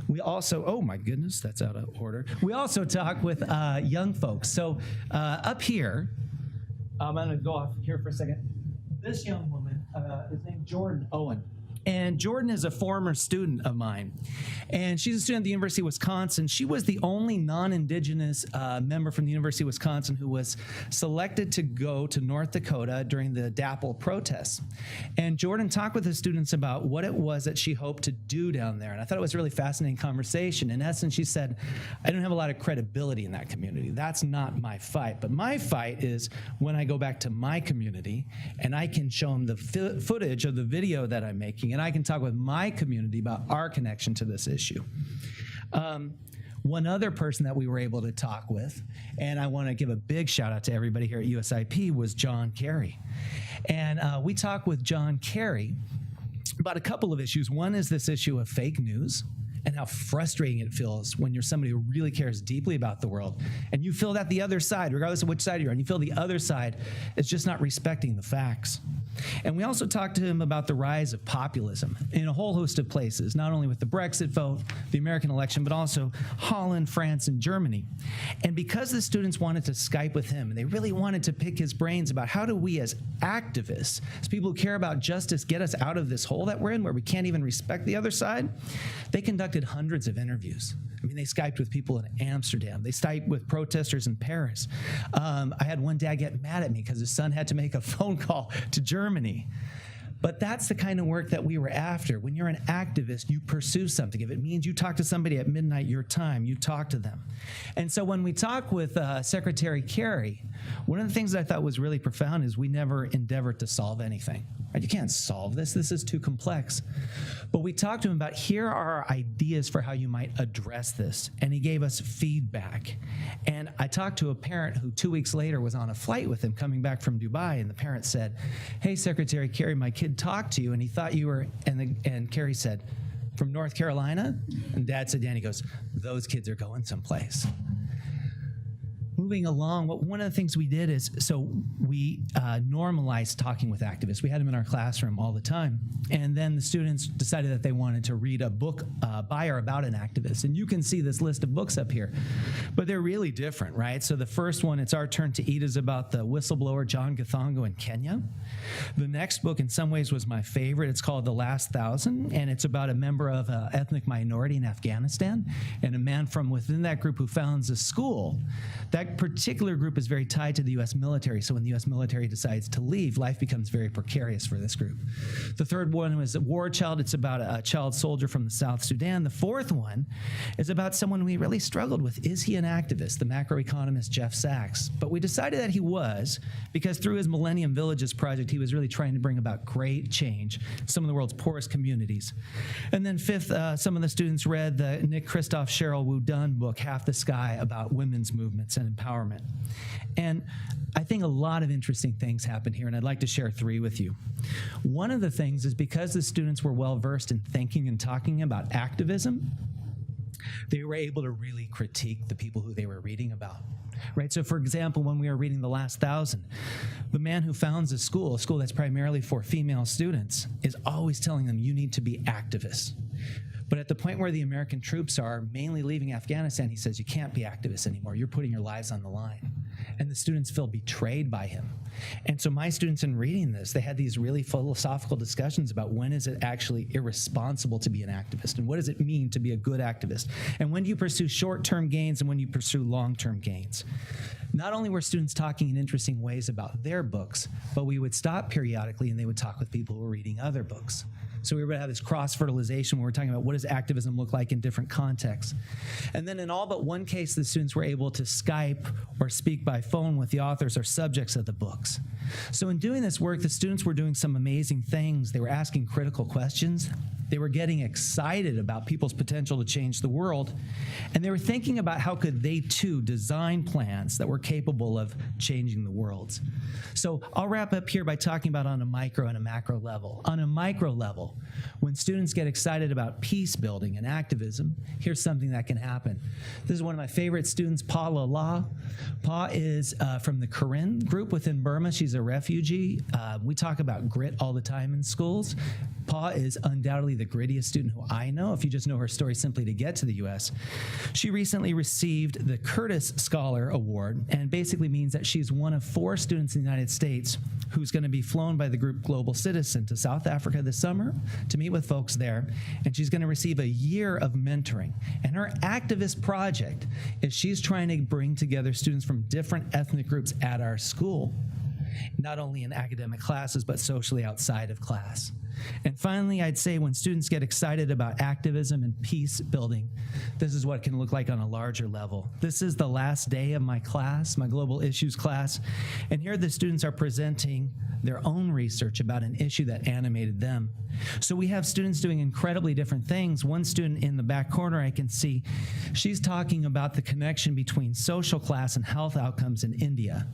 We also, oh my goodness, that's out of order. We also talk with young folks. So up here, I'm gonna go off here for a second. This young woman is named Jordan Owen. And Jordan is a former student of mine. And she's a student at the University of Wisconsin. She was the only non-Indigenous member from the University of Wisconsin who was selected to go to North Dakota during the DAPL protests. And Jordan talked with the students about what it was that she hoped to do down there. And I thought it was a really fascinating conversation. In essence, she said, I don't have a lot of credibility in that community. That's not my fight. But my fight is when I go back to my community and I can show them the footage of the video that I'm making, and I can talk with my community about our connection to this issue. One other person that we were able to talk with, and I want to give a big shout out to everybody here at USIP, was John Kerry. And we talked with John Kerry about a couple of issues. One is this issue of fake news and how frustrating it feels when you're somebody who really cares deeply about the world and you feel that the other side, regardless of which side you're on, you feel the other side is just not respecting the facts. And we also talked to him about the rise of populism in a whole host of places, not only with the Brexit vote, the American election, but also Holland, France, and Germany. And because the students wanted to Skype with him, and they really wanted to pick his brains about how do we as activists, as people who care about justice, get us out of this hole that we're in where we can't even respect the other side, they conducted hundreds of interviews. I mean, they Skyped with people in Amsterdam. They Skyped with protesters in Paris. I had one dad get mad at me because his son had to make a phone call to Germany. But that's the kind of work that we were after. When you're an activist, you pursue something. If it means you talk to somebody at midnight your time, you talk to them. And so when we talk with Secretary Kerry, one of the things that I thought was really profound is we never endeavored to solve anything. Right? You can't solve this. This is too complex. But we talked to him about here are our ideas for how you might address this. And he gave us feedback. And I talked to a parent who 2 weeks later was on a flight with him coming back from Dubai. And the parent said, hey, Secretary Kerry, my kid talked to you and he thought you were, and Kerry said, from North Carolina? And Dad said, yeah, and he goes, those kids are going someplace. Moving along, one of the things we did is, so we normalized talking with activists. We had them in our classroom all the time. And then the students decided that they wanted to read a book by or about an activist. And you can see this list of books up here, but they're really different, right? So the first one, It's Our Turn to Eat, is about the whistleblower John Gathongo in Kenya. The next book in some ways was my favorite. It's called The Last Thousand, and it's about a member of an ethnic minority in Afghanistan and a man from within that group who founds a school that particular group is very tied to the U.S. military, so when the U.S. military decides to leave, life becomes very precarious for this group. The third one was a war child. It's about a child soldier from the South Sudan. The fourth one is about someone we really struggled with. Is he an activist? The macroeconomist Jeff Sachs. But we decided that he was, because through his Millennium Villages project, he was really trying to bring about great change in some of the world's poorest communities. And then fifth, some of the students read the Nick Kristof, Cheryl Wu Dunn book, Half the Sky, about women's movements and empowerment. And I think a lot of interesting things happened here, and I'd like to share three with you. One of the things is because the students were well-versed in thinking and talking about activism, they were able to really critique the people who they were reading about. Right, so for example, when we were reading The Last 1,000, the man who founds a school that's primarily for female students, is always telling them, you need to be activists. But at the point where the American troops are mainly leaving Afghanistan, he says, you can't be activists anymore. You're putting your lives on the line. And the students feel betrayed by him. And so my students, in reading this, they had these really philosophical discussions about when is it actually irresponsible to be an activist, and what does it mean to be a good activist, and when do you pursue short-term gains and when you pursue long-term gains. Not only were students talking in interesting ways about their books, but we would stop periodically and they would talk with people who were reading other books. So we were going to have this cross-fertilization where we're talking about what does activism look like in different contexts. And then in all but one case, the students were able to Skype or speak by phone with the authors or subjects of the books. So in doing this work, the students were doing some amazing things. They were asking critical questions. They were getting excited about people's potential to change the world. And they were thinking about how could they too design plans that were capable of changing the world. So I'll wrap up here by talking about on a micro and a macro level. On a micro level, when students get excited about peace building and activism, here's something that can happen. This is one of my favorite students, Pa La. Pa is from the Karen group within Burma. She's a refugee. We talk about grit all the time in schools. Pa is undoubtedly the grittiest student who I know, if you just know her story simply to get to the U.S. She recently received the Curtis Scholar Award, and basically means that she's one of 4 students in the United States who's going to be flown by the group Global Citizen to South Africa this summer to meet with folks there, and she's going to receive a year of mentoring. And her activist project is she's trying to bring together students from different ethnic groups at our school, not only in academic classes, but socially outside of class. And finally, I'd say when students get excited about activism and peace building, this is what it can look like on a larger level. This is the last day of my class, my global issues class, and here the students are presenting their own research about an issue that animated them. So we have students doing incredibly different things. One student in the back corner I can see, she's talking about the connection between social class and health outcomes in India.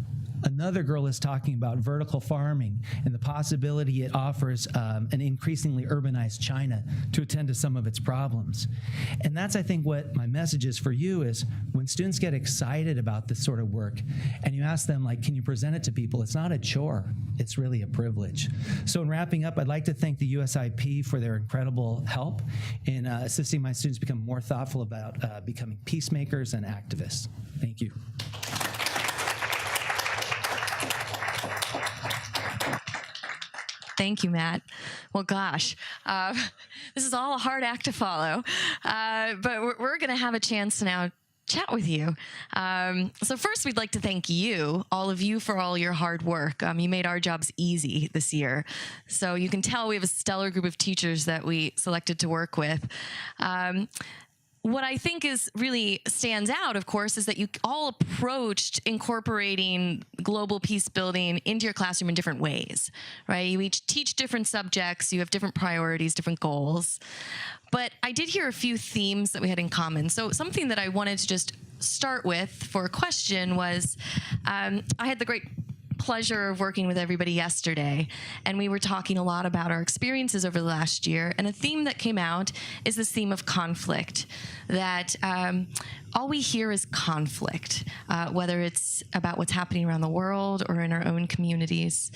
Another girl is talking about vertical farming and the possibility it offers an increasingly urbanized China to attend to some of its problems. And that's, I think, what my message is for you is when students get excited about this sort of work and you ask them, like, can you present it to people? It's not a chore. It's really a privilege. So in wrapping up, I'd like to thank the USIP for their incredible help in assisting my students become more thoughtful about becoming peacemakers and activists. Thank you. Thank you, Matt. Well, gosh, this is all a hard act to follow, but we're going to have a chance to now chat with you. So first, we'd like to thank you, all of you, for all your hard work. You made our jobs easy this year. So you can tell we have a stellar group of teachers that we selected to work with. What I think is really stands out, of course, is that you all approached incorporating global peace building into your classroom in different ways, right? You each teach different subjects, you have different priorities, different goals. But I did hear a few themes that we had in common. So something that I wanted to just start with for a question was, I had the great pleasure of working with everybody yesterday, and we were talking a lot about our experiences over the last year, and a theme that came out is this theme of conflict, that all we hear is conflict, whether it's about what's happening around the world or in our own communities.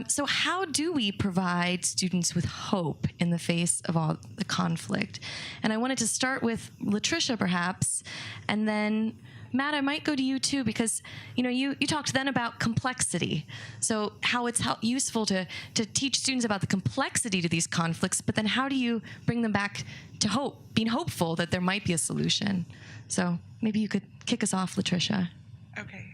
So how do we provide students with hope in the face of all the conflict? And I wanted to start with Latricia, perhaps, and then Matt, I might go to you too, because you talked then about complexity. So how it's useful to teach students about the complexity to these conflicts, but then how do you bring them back to hope, being hopeful that there might be a solution? So maybe you could kick us off, Latricia. Okay.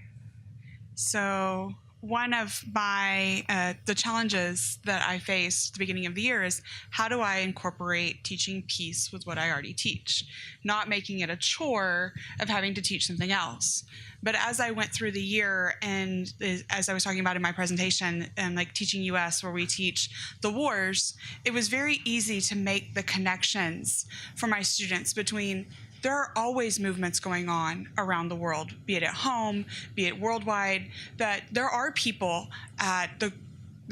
So one of my the challenges that I faced at the beginning of the year is how do I incorporate teaching peace with what I already teach, not making it a chore of having to teach something else. But as I went through the year, and as I was talking about in my presentation, and like teaching US where we teach the wars, it was very easy to make the connections for my students between there are always movements going on around the world, be it at home, be it worldwide, that there are people at the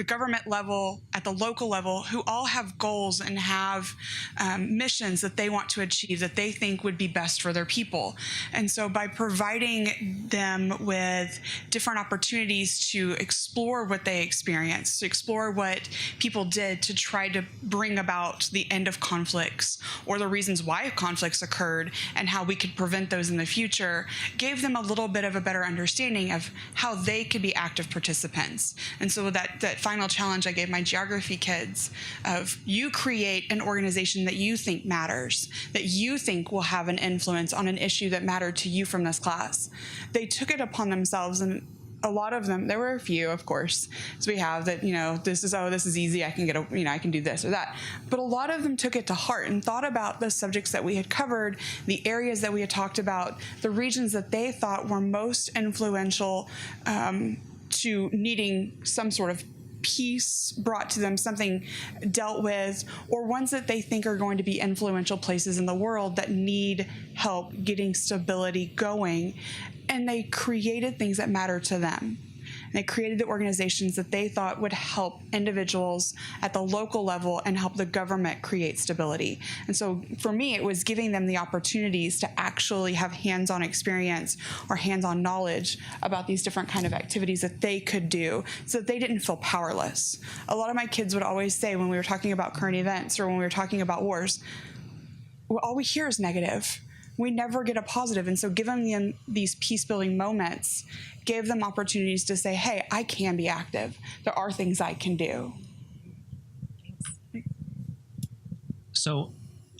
government level, at the local level, who all have goals and have missions that they want to achieve that they think would be best for their people. And so by providing them with different opportunities to explore what they experienced, to explore what people did to try to bring about the end of conflicts or the reasons why conflicts occurred and how we could prevent those in the future, gave them a little bit of a better understanding of how they could be active participants. And so that final challenge I gave my geography kids of you create an organization that you think matters, that you think will have an influence on an issue that mattered to you from this class. They took it upon themselves, and a lot of them, there were a few, of course, so we have that, this is easy, I can get I can do this or that. But a lot of them took it to heart and thought about the subjects that we had covered, the areas that we had talked about, the regions that they thought were most influential to needing some sort of peace brought to them, something dealt with, or ones that they think are going to be influential places in the world that need help getting stability going. And they created things that matter to them. They created the organizations that they thought would help individuals at the local level and help the government create stability. And so for me, it was giving them the opportunities to actually have hands-on experience or hands-on knowledge about these different kind of activities that they could do so that they didn't feel powerless. A lot of my kids would always say when we were talking about current events or when we were talking about wars, well, all we hear is negative. We never get a positive. And so giving them these peace-building moments gave them opportunities to say, hey, I can be active. There are things I can do. So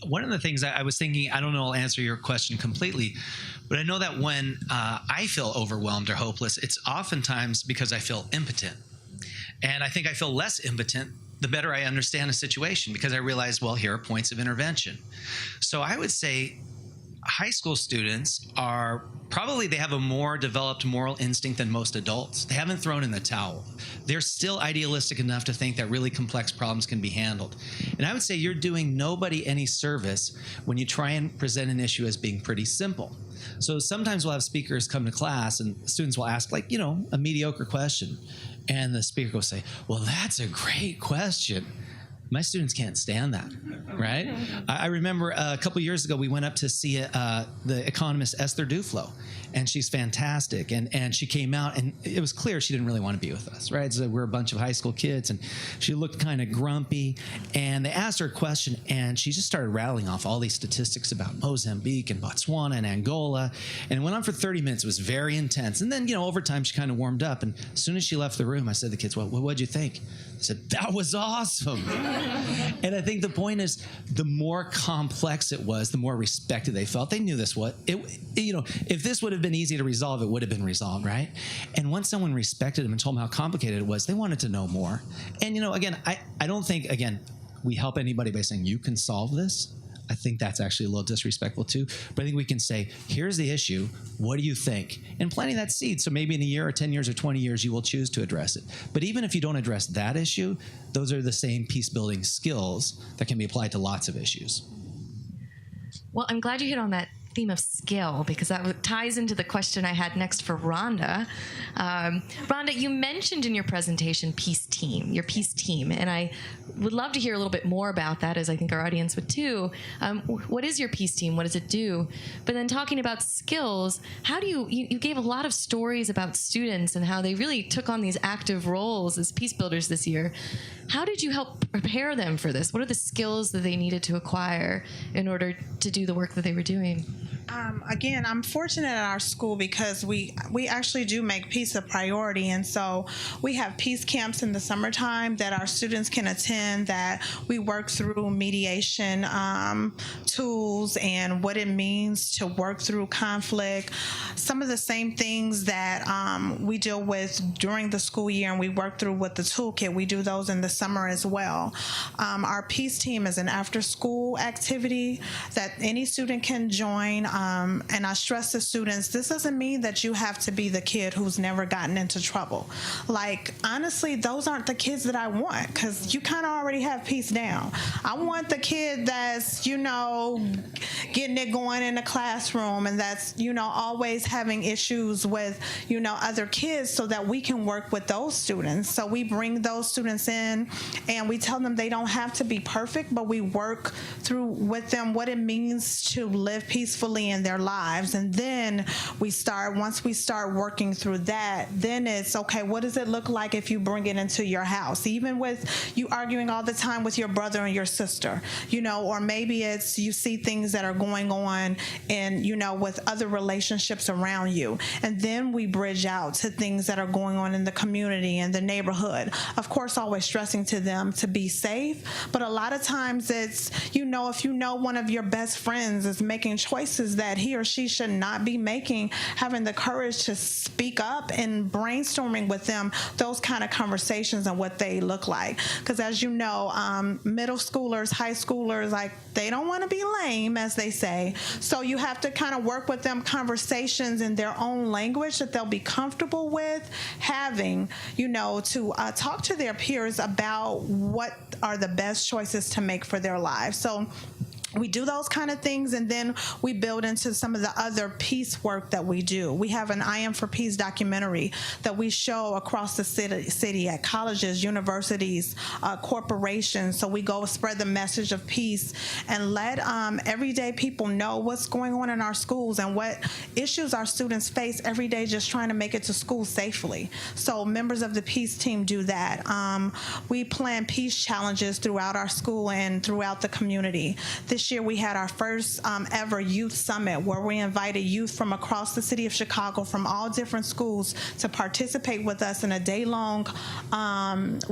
one of the things I was thinking, I don't know I'll answer your question completely, but I know that when I feel overwhelmed or hopeless, it's oftentimes because I feel impotent. And I think I feel less impotent the better I understand a situation, because I realize, well, here are points of intervention. So I would say high school students are probably, they have a more developed moral instinct than most adults. They haven't thrown in the towel. They're still idealistic enough to think that really complex problems can be handled. And I would say you're doing nobody any service when you try and present an issue as being pretty simple. So sometimes we'll have speakers come to class and students will ask, like, a mediocre question. And the speaker will say, well, that's a great question. My students can't stand that, right? I remember a couple years ago, we went up to see the economist Esther Duflo, and she's fantastic. And she came out, and it was clear she didn't really want to be with us, right? So we're a bunch of high school kids, and she looked kind of grumpy. And they asked her a question, and she just started rattling off all these statistics about Mozambique and Botswana and Angola. And it went on for 30 minutes. It was very intense. And then, over time, she kind of warmed up. And as soon as she left the room, I said to the kids, well, what'd you think? I said, that was awesome. And I think the point is, the more complex it was, the more respected they felt. They knew this was, if this would have been easy to resolve, it would have been resolved, right? And once someone respected them and told them how complicated it was, they wanted to know more. And, again, I don't think, we help anybody by saying, you can solve this. I think that's actually a little disrespectful too. But I think we can say, here's the issue. What do you think? And planting that seed. So maybe in a year or 10 years or 20 years, you will choose to address it. But even if you don't address that issue, those are the same peace-building skills that can be applied to lots of issues. Well, I'm glad you hit on that theme of skill, because that ties into the question I had next for Rhonda. Rhonda, you mentioned in your presentation your peace team, and I would love to hear a little bit more about that, as I think our audience would too. What is your peace team? What does it do? But then talking about skills, how do you gave a lot of stories about students and how they really took on these active roles as peace builders this year. How did you help prepare them for this? What are the skills that they needed to acquire in order to do the work that they were doing? Again, I'm fortunate at our school because we actually do make peace a priority, and so we have peace camps in the summertime that our students can attend, that we work through mediation tools and what it means to work through conflict. Some of the same things that we deal with during the school year and we work through with the toolkit, we do those in the summer as well. Our peace team is an after-school activity that any student can join. And I stress to students, this doesn't mean that you have to be the kid who's never gotten into trouble. Like, honestly, those aren't the kids that I want, because you kind of already have peace down. I want the kid that's, getting it going in the classroom and that's, always having issues with, other kids, so that we can work with those students. So we bring those students in and we tell them they don't have to be perfect, but we work through with them what it means to live peacefully in their lives. And then once we start working through that, then it's okay, what does it look like if you bring it into your house? Even with you arguing all the time with your brother and your sister, or maybe it's you see things that are going on and, with other relationships around you. And then we bridge out to things that are going on in the community and the neighborhood. Of course, always stressing to them to be safe. But a lot of times it's, if one of your best friends is making choices that he or she should not be making, having the courage to speak up and brainstorming with them those kind of conversations and what they look like. Because as you know, middle schoolers, high schoolers, they don't want to be lame, as they say. So you have to kind of work with them conversations in their own language that they'll be comfortable with having, to talk to their peers about what are the best choices to make for their lives. So we do those kind of things, and then we build into some of the other peace work that we do. We have an I Am for Peace documentary that we show across the city at colleges, universities, corporations. So we go spread the message of peace and let everyday people know what's going on in our schools and what issues our students face every day just trying to make it to school safely. So members of the peace team do that. We plan peace challenges throughout our school and throughout the community. This year we had our first ever youth summit where we invited youth from across the city of Chicago from all different schools to participate with us in a day-long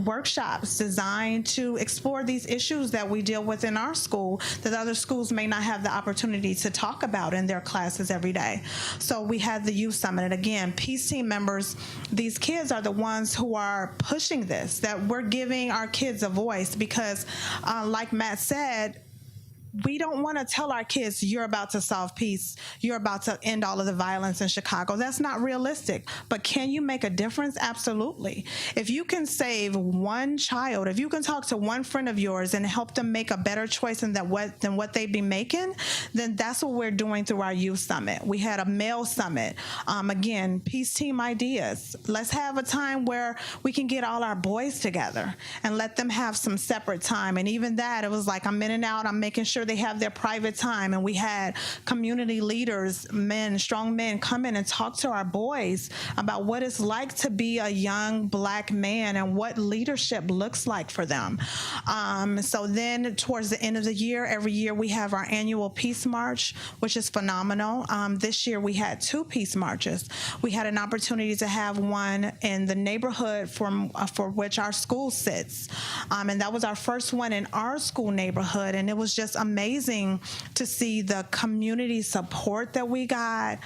workshops designed to explore these issues that we deal with in our school that other schools may not have the opportunity to talk about in their classes every day. So we had the youth summit, and again, peace team members, these kids are the ones who are pushing this, that we're giving our kids a voice because like Matt said, we don't want to tell our kids, you're about to solve peace, you're about to end all of the violence in Chicago. That's not realistic. But can you make a difference? Absolutely. If you can save one child, if you can talk to one friend of yours and help them make a better choice than what they'd be making, then that's what we're doing through our youth summit. We had a male summit. Again, peace team ideas. Let's have a time where we can get all our boys together and let them have some separate time. And even that, it was like I'm in and out, I'm making sure they have their private time. And we had community leaders, men, strong men, come in and talk to our boys about what it's like to be a young Black man and what leadership looks like for them. So then towards the end of the year, every year we have our annual Peace March, which is phenomenal. This year we had 2 peace marches. We had an opportunity to have one in the neighborhood for which our school sits. And that was our first one in our school neighborhood. And it was just amazing to see the community support that we got,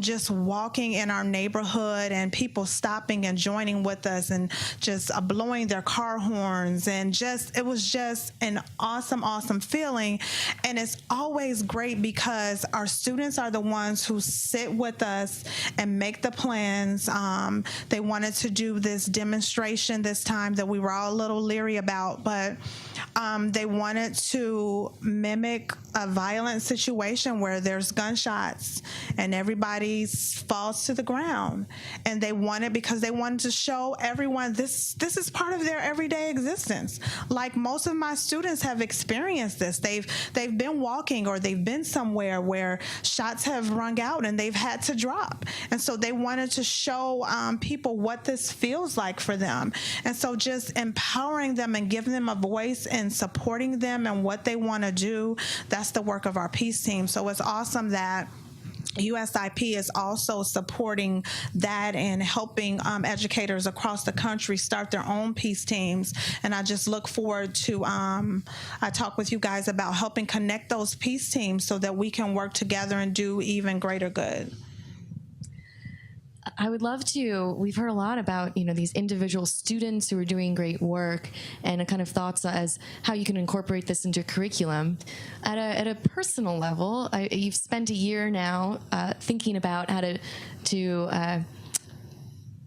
just walking in our neighborhood and people stopping and joining with us and just blowing their car horns, and it was just an awesome feeling. And it's always great because our students are the ones who sit with us and make the plans. They wanted to do this demonstration this time that we were all a little leery about, but they wanted to mimic a violent situation where there's gunshots and everybody falls to the ground. And they wanted, because they wanted to show everyone this is part of their everyday existence. Like most of my students have experienced this. They've been walking or they've been somewhere where shots have rung out and they've had to drop. And so they wanted to show people what this feels like for them. And so just empowering them and giving them a voice and supporting them and what they want to do, that's the work of our peace team. So it's awesome that USIP is also supporting that and helping educators across the country start their own peace teams. And I just look forward to, I talk with you guys about helping connect those peace teams so that we can work together and do even greater good. I would love to. We've heard a lot about, these individual students who are doing great work, and kind of thoughts as how you can incorporate this into curriculum. At a personal level, you've spent a year now thinking about how to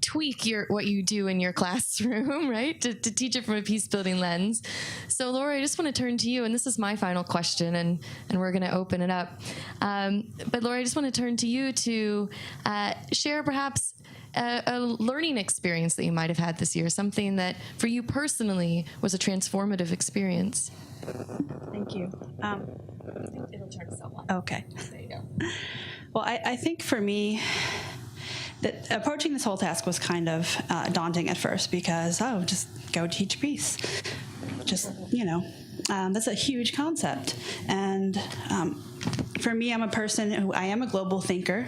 tweak what you do in your classroom, right? To teach it from a peace-building lens. So, Laura, I just want to turn to you, and this is my final question, and we're going to open it up. But, Laura, I just want to turn to you to share perhaps a learning experience that you might have had this year, something that for you personally was a transformative experience. Thank you. It'll turn itself on. Okay. There you go. Well, I think for me, that approaching this whole task was kind of daunting at first because, just go teach peace. Just, that's a huge concept. And for me, I'm a person who, I am a global thinker.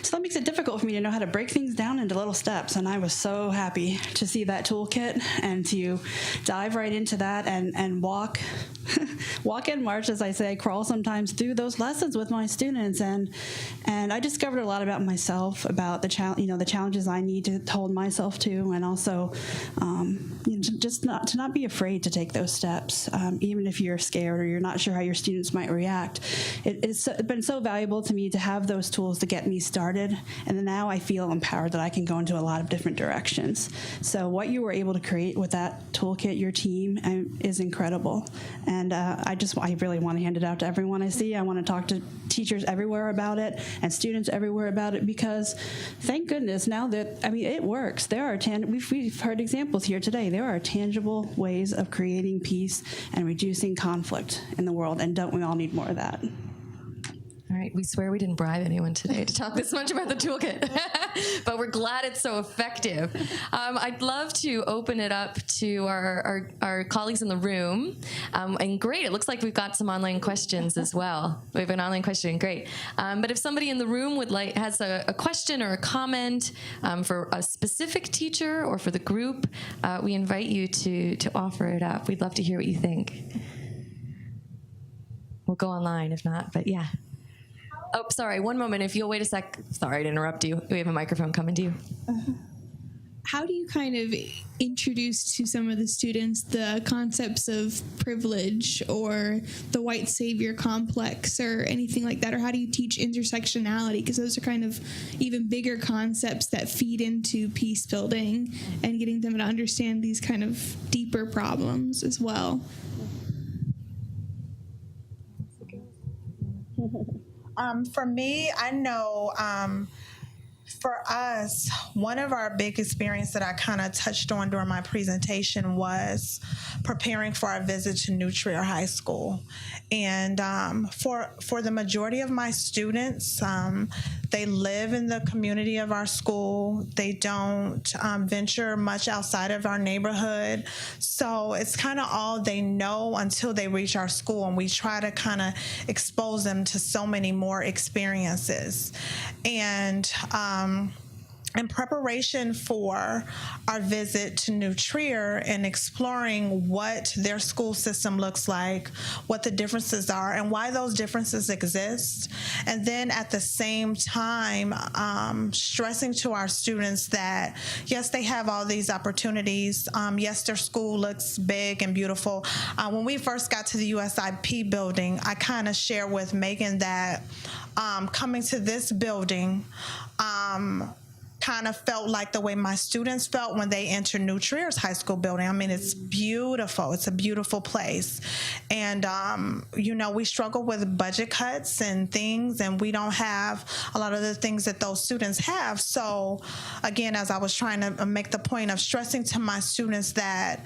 So that makes it difficult for me to know how to break things down into little steps. And I was so happy to see that toolkit and to dive right into that and walk and march, as I say, crawl sometimes through those lessons with my students. And I discovered a lot about myself, about the challenges I need to hold myself to, and also just to not be afraid to take those steps, even if you're scared or you're not sure how your students might react. It's been so valuable to me to have those tools to get me started, and now I feel empowered that I can go into a lot of different directions. So what you were able to create with that toolkit, your team, is incredible. And I really want to hand it out to everyone I see. I want to talk to teachers everywhere about it and students everywhere about it, because thank goodness now that, it works. There are we've heard examples here today. There are tangible ways of creating peace and reducing conflict in the world, and don't we all need more of that? All right, we swear we didn't bribe anyone today to talk this much about the toolkit, but we're glad it's so effective. I'd love to open it up to our colleagues in the room. And great, it looks like we've got some online questions as well. We have an online question, great. But if somebody in the room has a question or a comment for a specific teacher or for the group, we invite you to offer it up. We'd love to hear what you think. We'll go online if not, but yeah. Oh, sorry, one moment. If you'll wait a sec. Sorry to interrupt you. We have a microphone coming to you. How do you kind of introduce to some of the students the concepts of privilege or the white savior complex or anything like that? Or how do you teach intersectionality? Because those are kind of even bigger concepts that feed into peace building and getting them to understand these kind of deeper problems as well. For me, I know for us, one of our big experiences that I kind of touched on during my presentation was preparing for our visit to New Trier High School. And for the majority of my students, they live in the community of our school. They don't venture much outside of our neighborhood. So it's kind of all they know until they reach our school, and we try to kind of expose them to so many more experiences. And in preparation for our visit to New Trier and exploring what their school system looks like, what the differences are, and why those differences exist, and then at the same time stressing to our students that, yes, they have all these opportunities. Yes, their school looks big and beautiful. When we first got to the USIP building, I kind of shared with Megan that coming to this building, kind of felt like the way my students felt when they entered New Trier's high school building. It's beautiful. It's a beautiful place. And, we struggle with budget cuts and things, and we don't have a lot of the things that those students have. So, again, as I was trying to make the point of stressing to my students that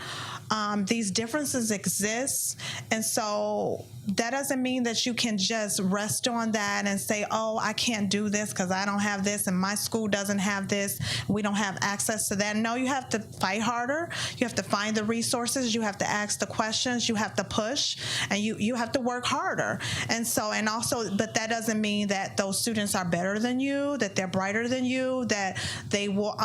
these differences exist. And so that doesn't mean that you can just rest on that and say, oh, I can't do this because I don't have this and my school doesn't have this. We don't have access to that. No, you have to fight harder. You have to find the resources. You have to ask the questions. You have to push, and you have to work harder. And so, and also, but that doesn't mean that those students are better than you, that they're brighter than you, that they will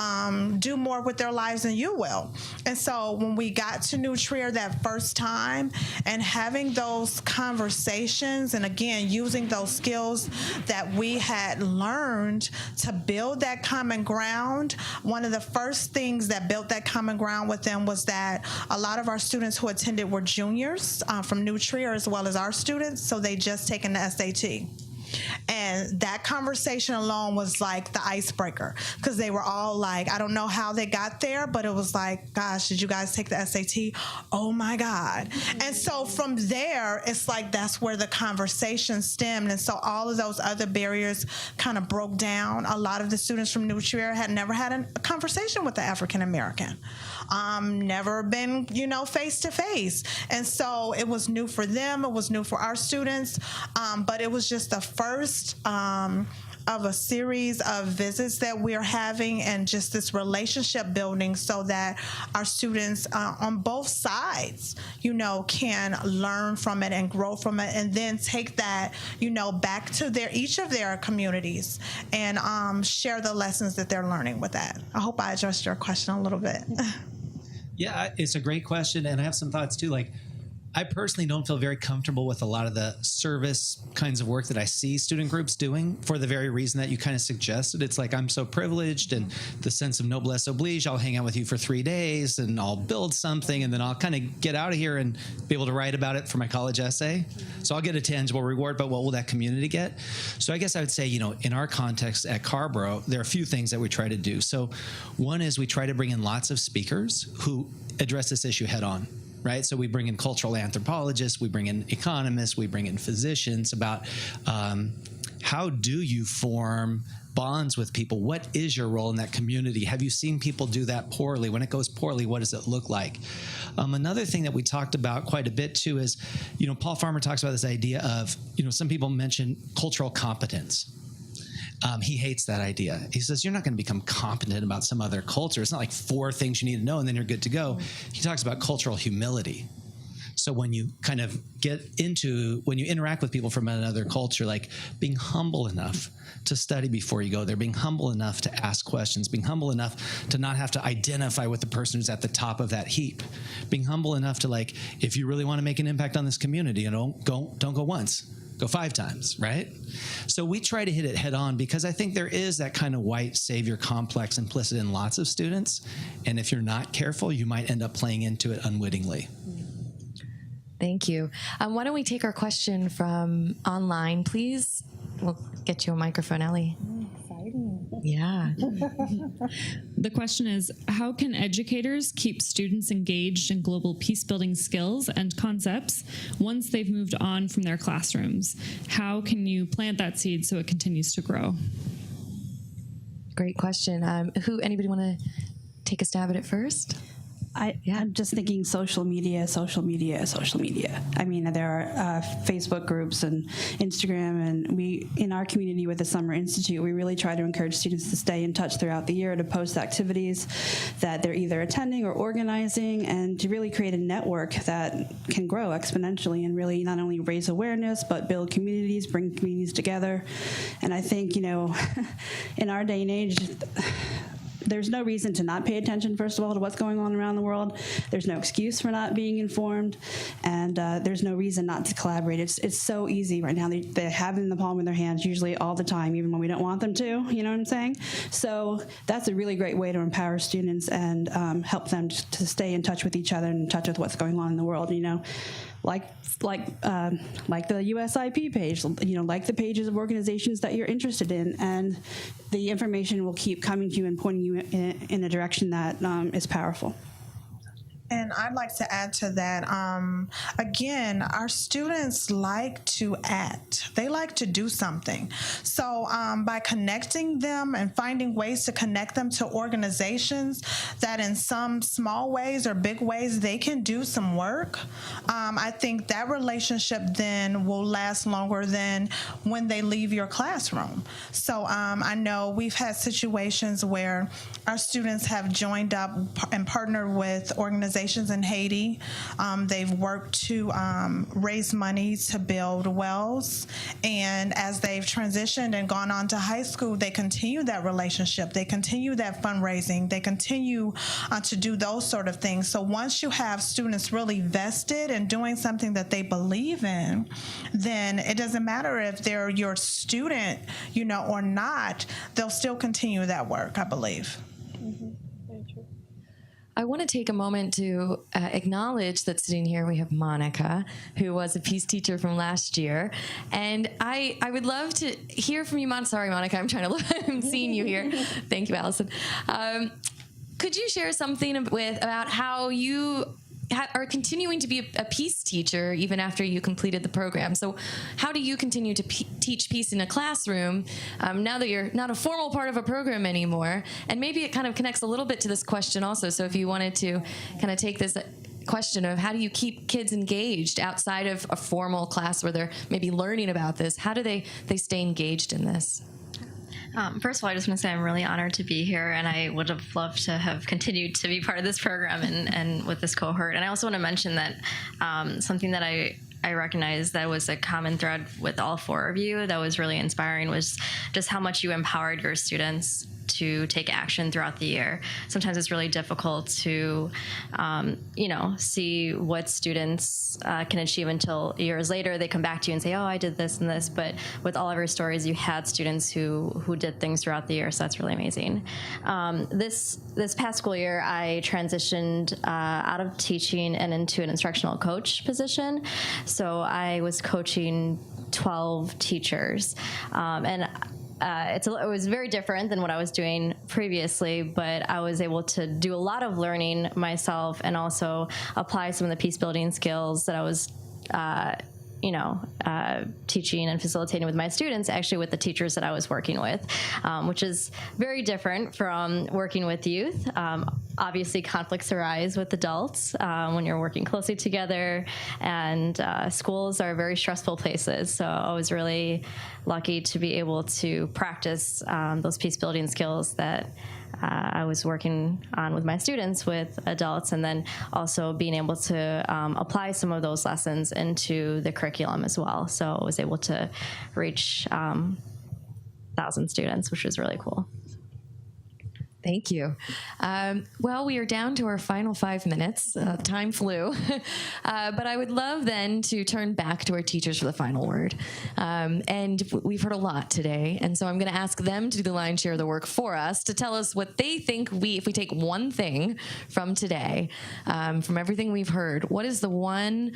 do more with their lives than you will. And so when we got to New Trier that first time and having those conversations, and again, using those skills that we had learned to build that common ground, one of the first things that built that common ground with them was that a lot of our students who attended were juniors from New Trier as well as our students, so they just taken the SAT. And that conversation alone was like the icebreaker, because they were all like, I don't know how they got there, but it was like, gosh, did you guys take the SAT? Oh my God. And so from there, it's like that's where the conversation stemmed. And so all of those other barriers kind of broke down. A lot of the students from New Trier had never had a conversation with the African American. Never been, face to face. And so it was new for them. It was new for our students. But it was just the first of a series of visits that we're having, and just this relationship building so that our students on both sides, can learn from it and grow from it, and then take that, back to each of their communities and share the lessons that they're learning with that. I hope I addressed your question a little bit. Yeah, it's a great question, and I have some thoughts too. Like, I personally don't feel very comfortable with a lot of the service kinds of work that I see student groups doing, for the very reason that you kind of suggested. It's like, I'm so privileged, and the sense of noblesse oblige. I'll hang out with you for 3 days and I'll build something, and then I'll kind of get out of here and be able to write about it for my college essay. So I'll get a tangible reward, but what will that community get? So I guess I would say, in our context at Carrboro, there are a few things that we try to do. So one is we try to bring in lots of speakers who address this issue head on. Right? So we bring in cultural anthropologists, we bring in economists, we bring in physicians about how do you form bonds with people? What is your role in that community? Have you seen people do that poorly? When it goes poorly, what does it look like? Another thing that we talked about quite a bit too is, Paul Farmer talks about this idea of, some people mention cultural competence. He hates that idea. He says, you're not going to become competent about some other culture. It's not like 4 things you need to know and then you're good to go. He talks about cultural humility. So when you kind of when you interact with people from another culture, like being humble enough to study before you go there, being humble enough to ask questions, being humble enough to not have to identify with the person who's at the top of that heap, being humble enough to, like, if you really want to make an impact on this community, don't go once. Go 5 times, right? So we try to hit it head on, because I think there is that kind of white savior complex implicit in lots of students. And if you're not careful, you might end up playing into it unwittingly. Thank you. Why don't we take our question from online, please? We'll get you a microphone, Ellie. Yeah. The question is, how can educators keep students engaged in global peace-building skills and concepts once they've moved on from their classrooms? How can you plant that seed so it continues to grow? Great question. Anybody want to take a stab at it first? I'm just thinking social media. I mean, there are Facebook groups and Instagram, and we, in our community with the Summer Institute, we really try to encourage students to stay in touch throughout the year, to post activities that they're either attending or organizing, and to really create a network that can grow exponentially and really not only raise awareness, but build communities, bring communities together. And I think, in our day and age, there's no reason to not pay attention, first of all, to what's going on around the world. There's no excuse for not being informed, and there's no reason not to collaborate. It's so easy right now. They have it in the palm of their hands usually all the time, even when we don't want them to, you know what I'm saying? So that's a really great way to empower students and help them to stay in touch with each other and in touch with what's going on in the world, like the USIP page, like the pages of organizations that you're interested in, and the information will keep coming to you and pointing you in a direction that is powerful. And I'd like to add to that. Again, our students like to act. They like to do something. So by connecting them and finding ways to connect them to organizations that in some small ways or big ways they can do some work, I think that relationship then will last longer than when they leave your classroom. So I know we've had situations where our students have joined up and partnered with organizations in Haiti. They've worked to raise money to build wells, and as they've transitioned and gone on to high school, they continue that relationship. They continue that fundraising. They continue to do those sort of things. So once you have students really vested in doing something that they believe in, then it doesn't matter if they're your student, or not. They'll still continue that work, I believe. Mm-hmm. I want to take a moment to acknowledge that sitting here we have Monica, who was a Peace teacher from last year. And I would love to hear from you, Monica. Sorry, Monica, I'm trying to look. I'm seeing you here. Thank you, Allison. Could you share something about how you are continuing to be a Peace teacher even after you completed the program? So how do you continue to teach Peace in a classroom now that you're not a formal part of a program anymore? And maybe it kind of connects a little bit to this question also. So if you wanted to kind of take this question of how do you keep kids engaged outside of a formal class where they're maybe learning about this, how do they stay engaged in this? First of all, I just want to say I'm really honored to be here, and I would have loved to have continued to be part of this program and with this cohort. And I also want to mention that something that I recognize that was a common thread with all four of you that was really inspiring was just how much you empowered your students to take action throughout the year. Sometimes it's really difficult to, see what students can achieve until years later. They come back to you and say, oh, I did this and this. But with all of your stories, you had students who did things throughout the year. So that's really amazing. This past school year, I transitioned out of teaching and into an instructional coach position. So I was coaching 12 teachers. It was very different than what I was doing previously, but I was able to do a lot of learning myself and also apply some of the peace building skills that I was teaching and facilitating with my students, actually with the teachers that I was working with, which is very different from working with youth. Obviously, conflicts arise with adults when you're working closely together, and schools are very stressful places. So I was really lucky to be able to practice those peace building skills that I was working on with my students with adults, and then also being able to apply some of those lessons into the curriculum as well. So I was able to reach 1,000 students, which was really cool. Thank you. Well, we are down to our final 5 minutes. Time flew. But I would love then to turn back to our teachers for the final word. And we've heard a lot today. And so I'm going to ask them to do the lion's share of the work for us, to tell us what they think if we take one thing from today, from everything we've heard, what is the one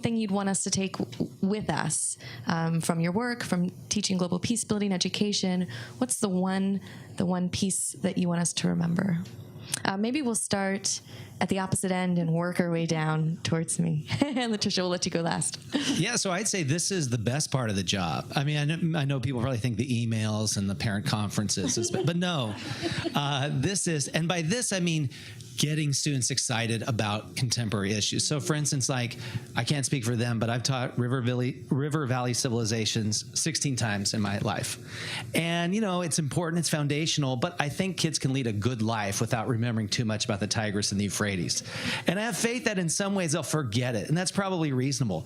thing you'd want us to take with us from your work, from teaching global peace building education? What's the one piece that you want us to remember? Maybe we'll start at the opposite end and work our way down towards me. And Latricia, we'll let you go last. Yeah, so I'd say this is the best part of the job. I mean, I know people probably think the emails and the parent conferences, but no, this is, and by this I mean getting students excited about contemporary issues. So for instance, like, I can't speak for them, but I've taught River Valley civilizations 16 times in my life. And, it's important, it's foundational, but I think kids can lead a good life without remembering too much about the Tigris and the Euphrates. And I have faith that in some ways they'll forget it, and that's probably reasonable.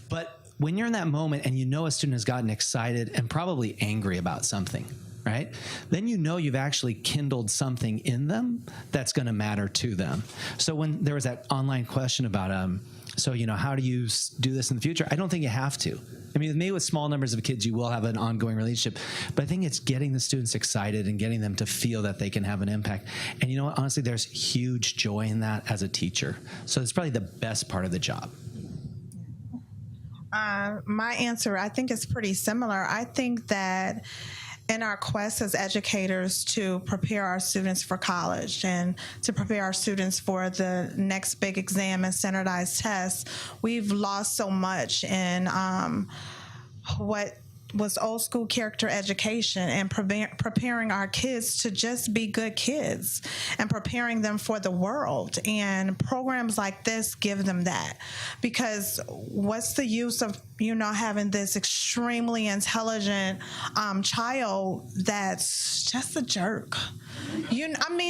But when you're in that moment and a student has gotten excited and probably angry about something, right? Then you've actually kindled something in them that's going to matter to them. So when there was that online question about, how do you do this in the future? I don't think you have to. I mean, maybe with small numbers of kids, you will have an ongoing relationship. But I think it's getting the students excited and getting them to feel that they can have an impact. And honestly, there's huge joy in that as a teacher. So it's probably the best part of the job. My answer, I think, is pretty similar. I think that in our quest as educators to prepare our students for college and to prepare our students for the next big exam and standardized tests, we've lost so much in what was old school character education and preparing our kids to just be good kids and preparing them for the world. And programs like this give them that, because what's the use of having this extremely intelligent child that's just a jerk?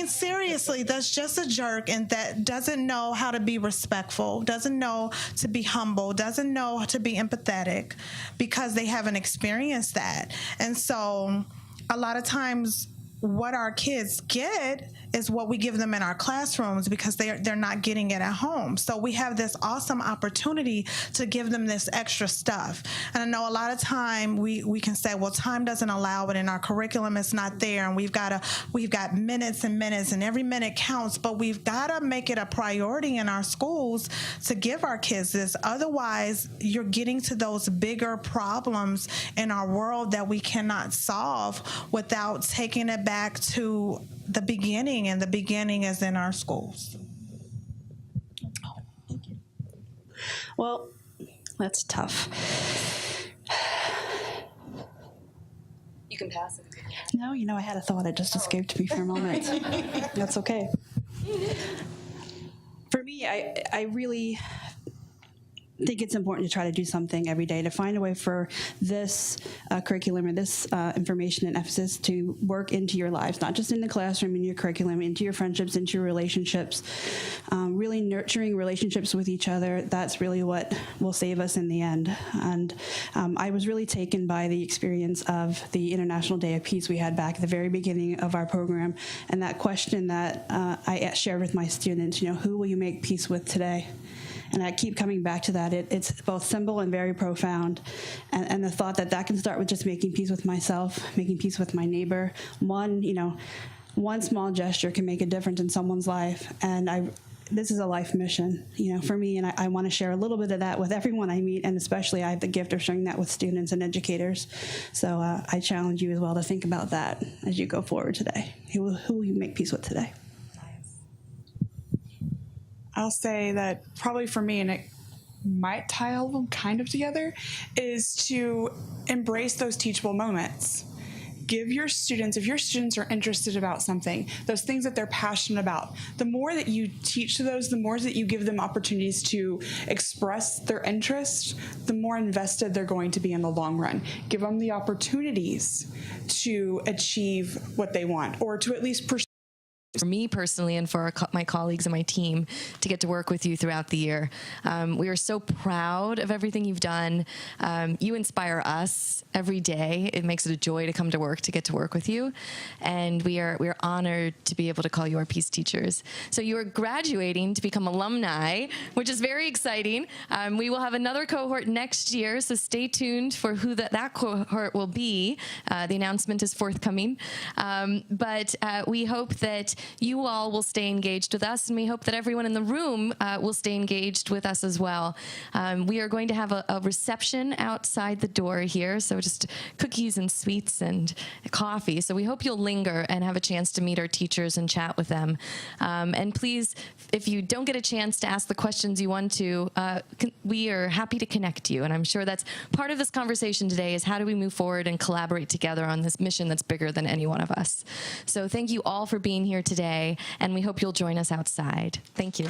Seriously, that's just a jerk, and that doesn't know how to be respectful, doesn't know to be humble, doesn't know to be empathetic, because they haven't experienced that. And so a lot of times what our kids get is what we give them in our classrooms, because they're not getting it at home. So we have this awesome opportunity to give them this extra stuff. And I know a lot of time we can say, well, time doesn't allow it, and our curriculum is not there, and we've got minutes and minutes, and every minute counts. But we've got to make it a priority in our schools to give our kids this. Otherwise, you're getting to those bigger problems in our world that we cannot solve without taking it back to the beginning, and the beginning is in our schools. Oh, thank you. Well, that's tough. You can pass it. No, I had a thought. It just escaped me for a moment. That's okay. For me, I really think it's important to try to do something every day to find a way for this curriculum or this information and emphasis to work into your lives, not just in the classroom, in your curriculum, into your friendships, into your relationships, really nurturing relationships with each other. That's really what will save us in the end. And I was really taken by the experience of the International Day of Peace we had back at the very beginning of our program, and that question that I shared with my students, who will you make peace with today? And I keep coming back to that. It's both simple and very profound. And the thought that can start with just making peace with myself, making peace with my neighbor. One small gesture can make a difference in someone's life. And this is a life mission, for me. And I want to share a little bit of that with everyone I meet. And especially I have the gift of sharing that with students and educators. So I challenge you as well to think about that as you go forward today. Who will you make peace with today? I'll say that probably for me, and it might tie all of them kind of together, is to embrace those teachable moments. Give your students, if your students are interested about something, those things that they're passionate about, the more that you teach those, the more that you give them opportunities to express their interest, the more invested they're going to be in the long run. Give them the opportunities to achieve what they want, or to at least pursue. For me personally, and for my colleagues and my team, to get to work with you throughout the year. We are so proud of everything you've done. You inspire us every day. It makes it a joy to come to work, to get to work with you. And we are honored to be able to call you our Peace Teachers. So you are graduating to become alumni, which is very exciting. We will have another cohort next year, so stay tuned for who that cohort will be. The announcement is forthcoming. But we hope that you all will stay engaged with us, and we hope that everyone in the room will stay engaged with us as well. We are going to have a reception outside the door here, so just cookies and sweets and coffee. So we hope you'll linger and have a chance to meet our teachers and chat with them. And please, if you don't get a chance to ask the questions you want to, we are happy to connect you. And I'm sure that's part of this conversation today, is how do we move forward and collaborate together on this mission that's bigger than any one of us. So thank you all for being here today, and we hope you'll join us outside. Thank you.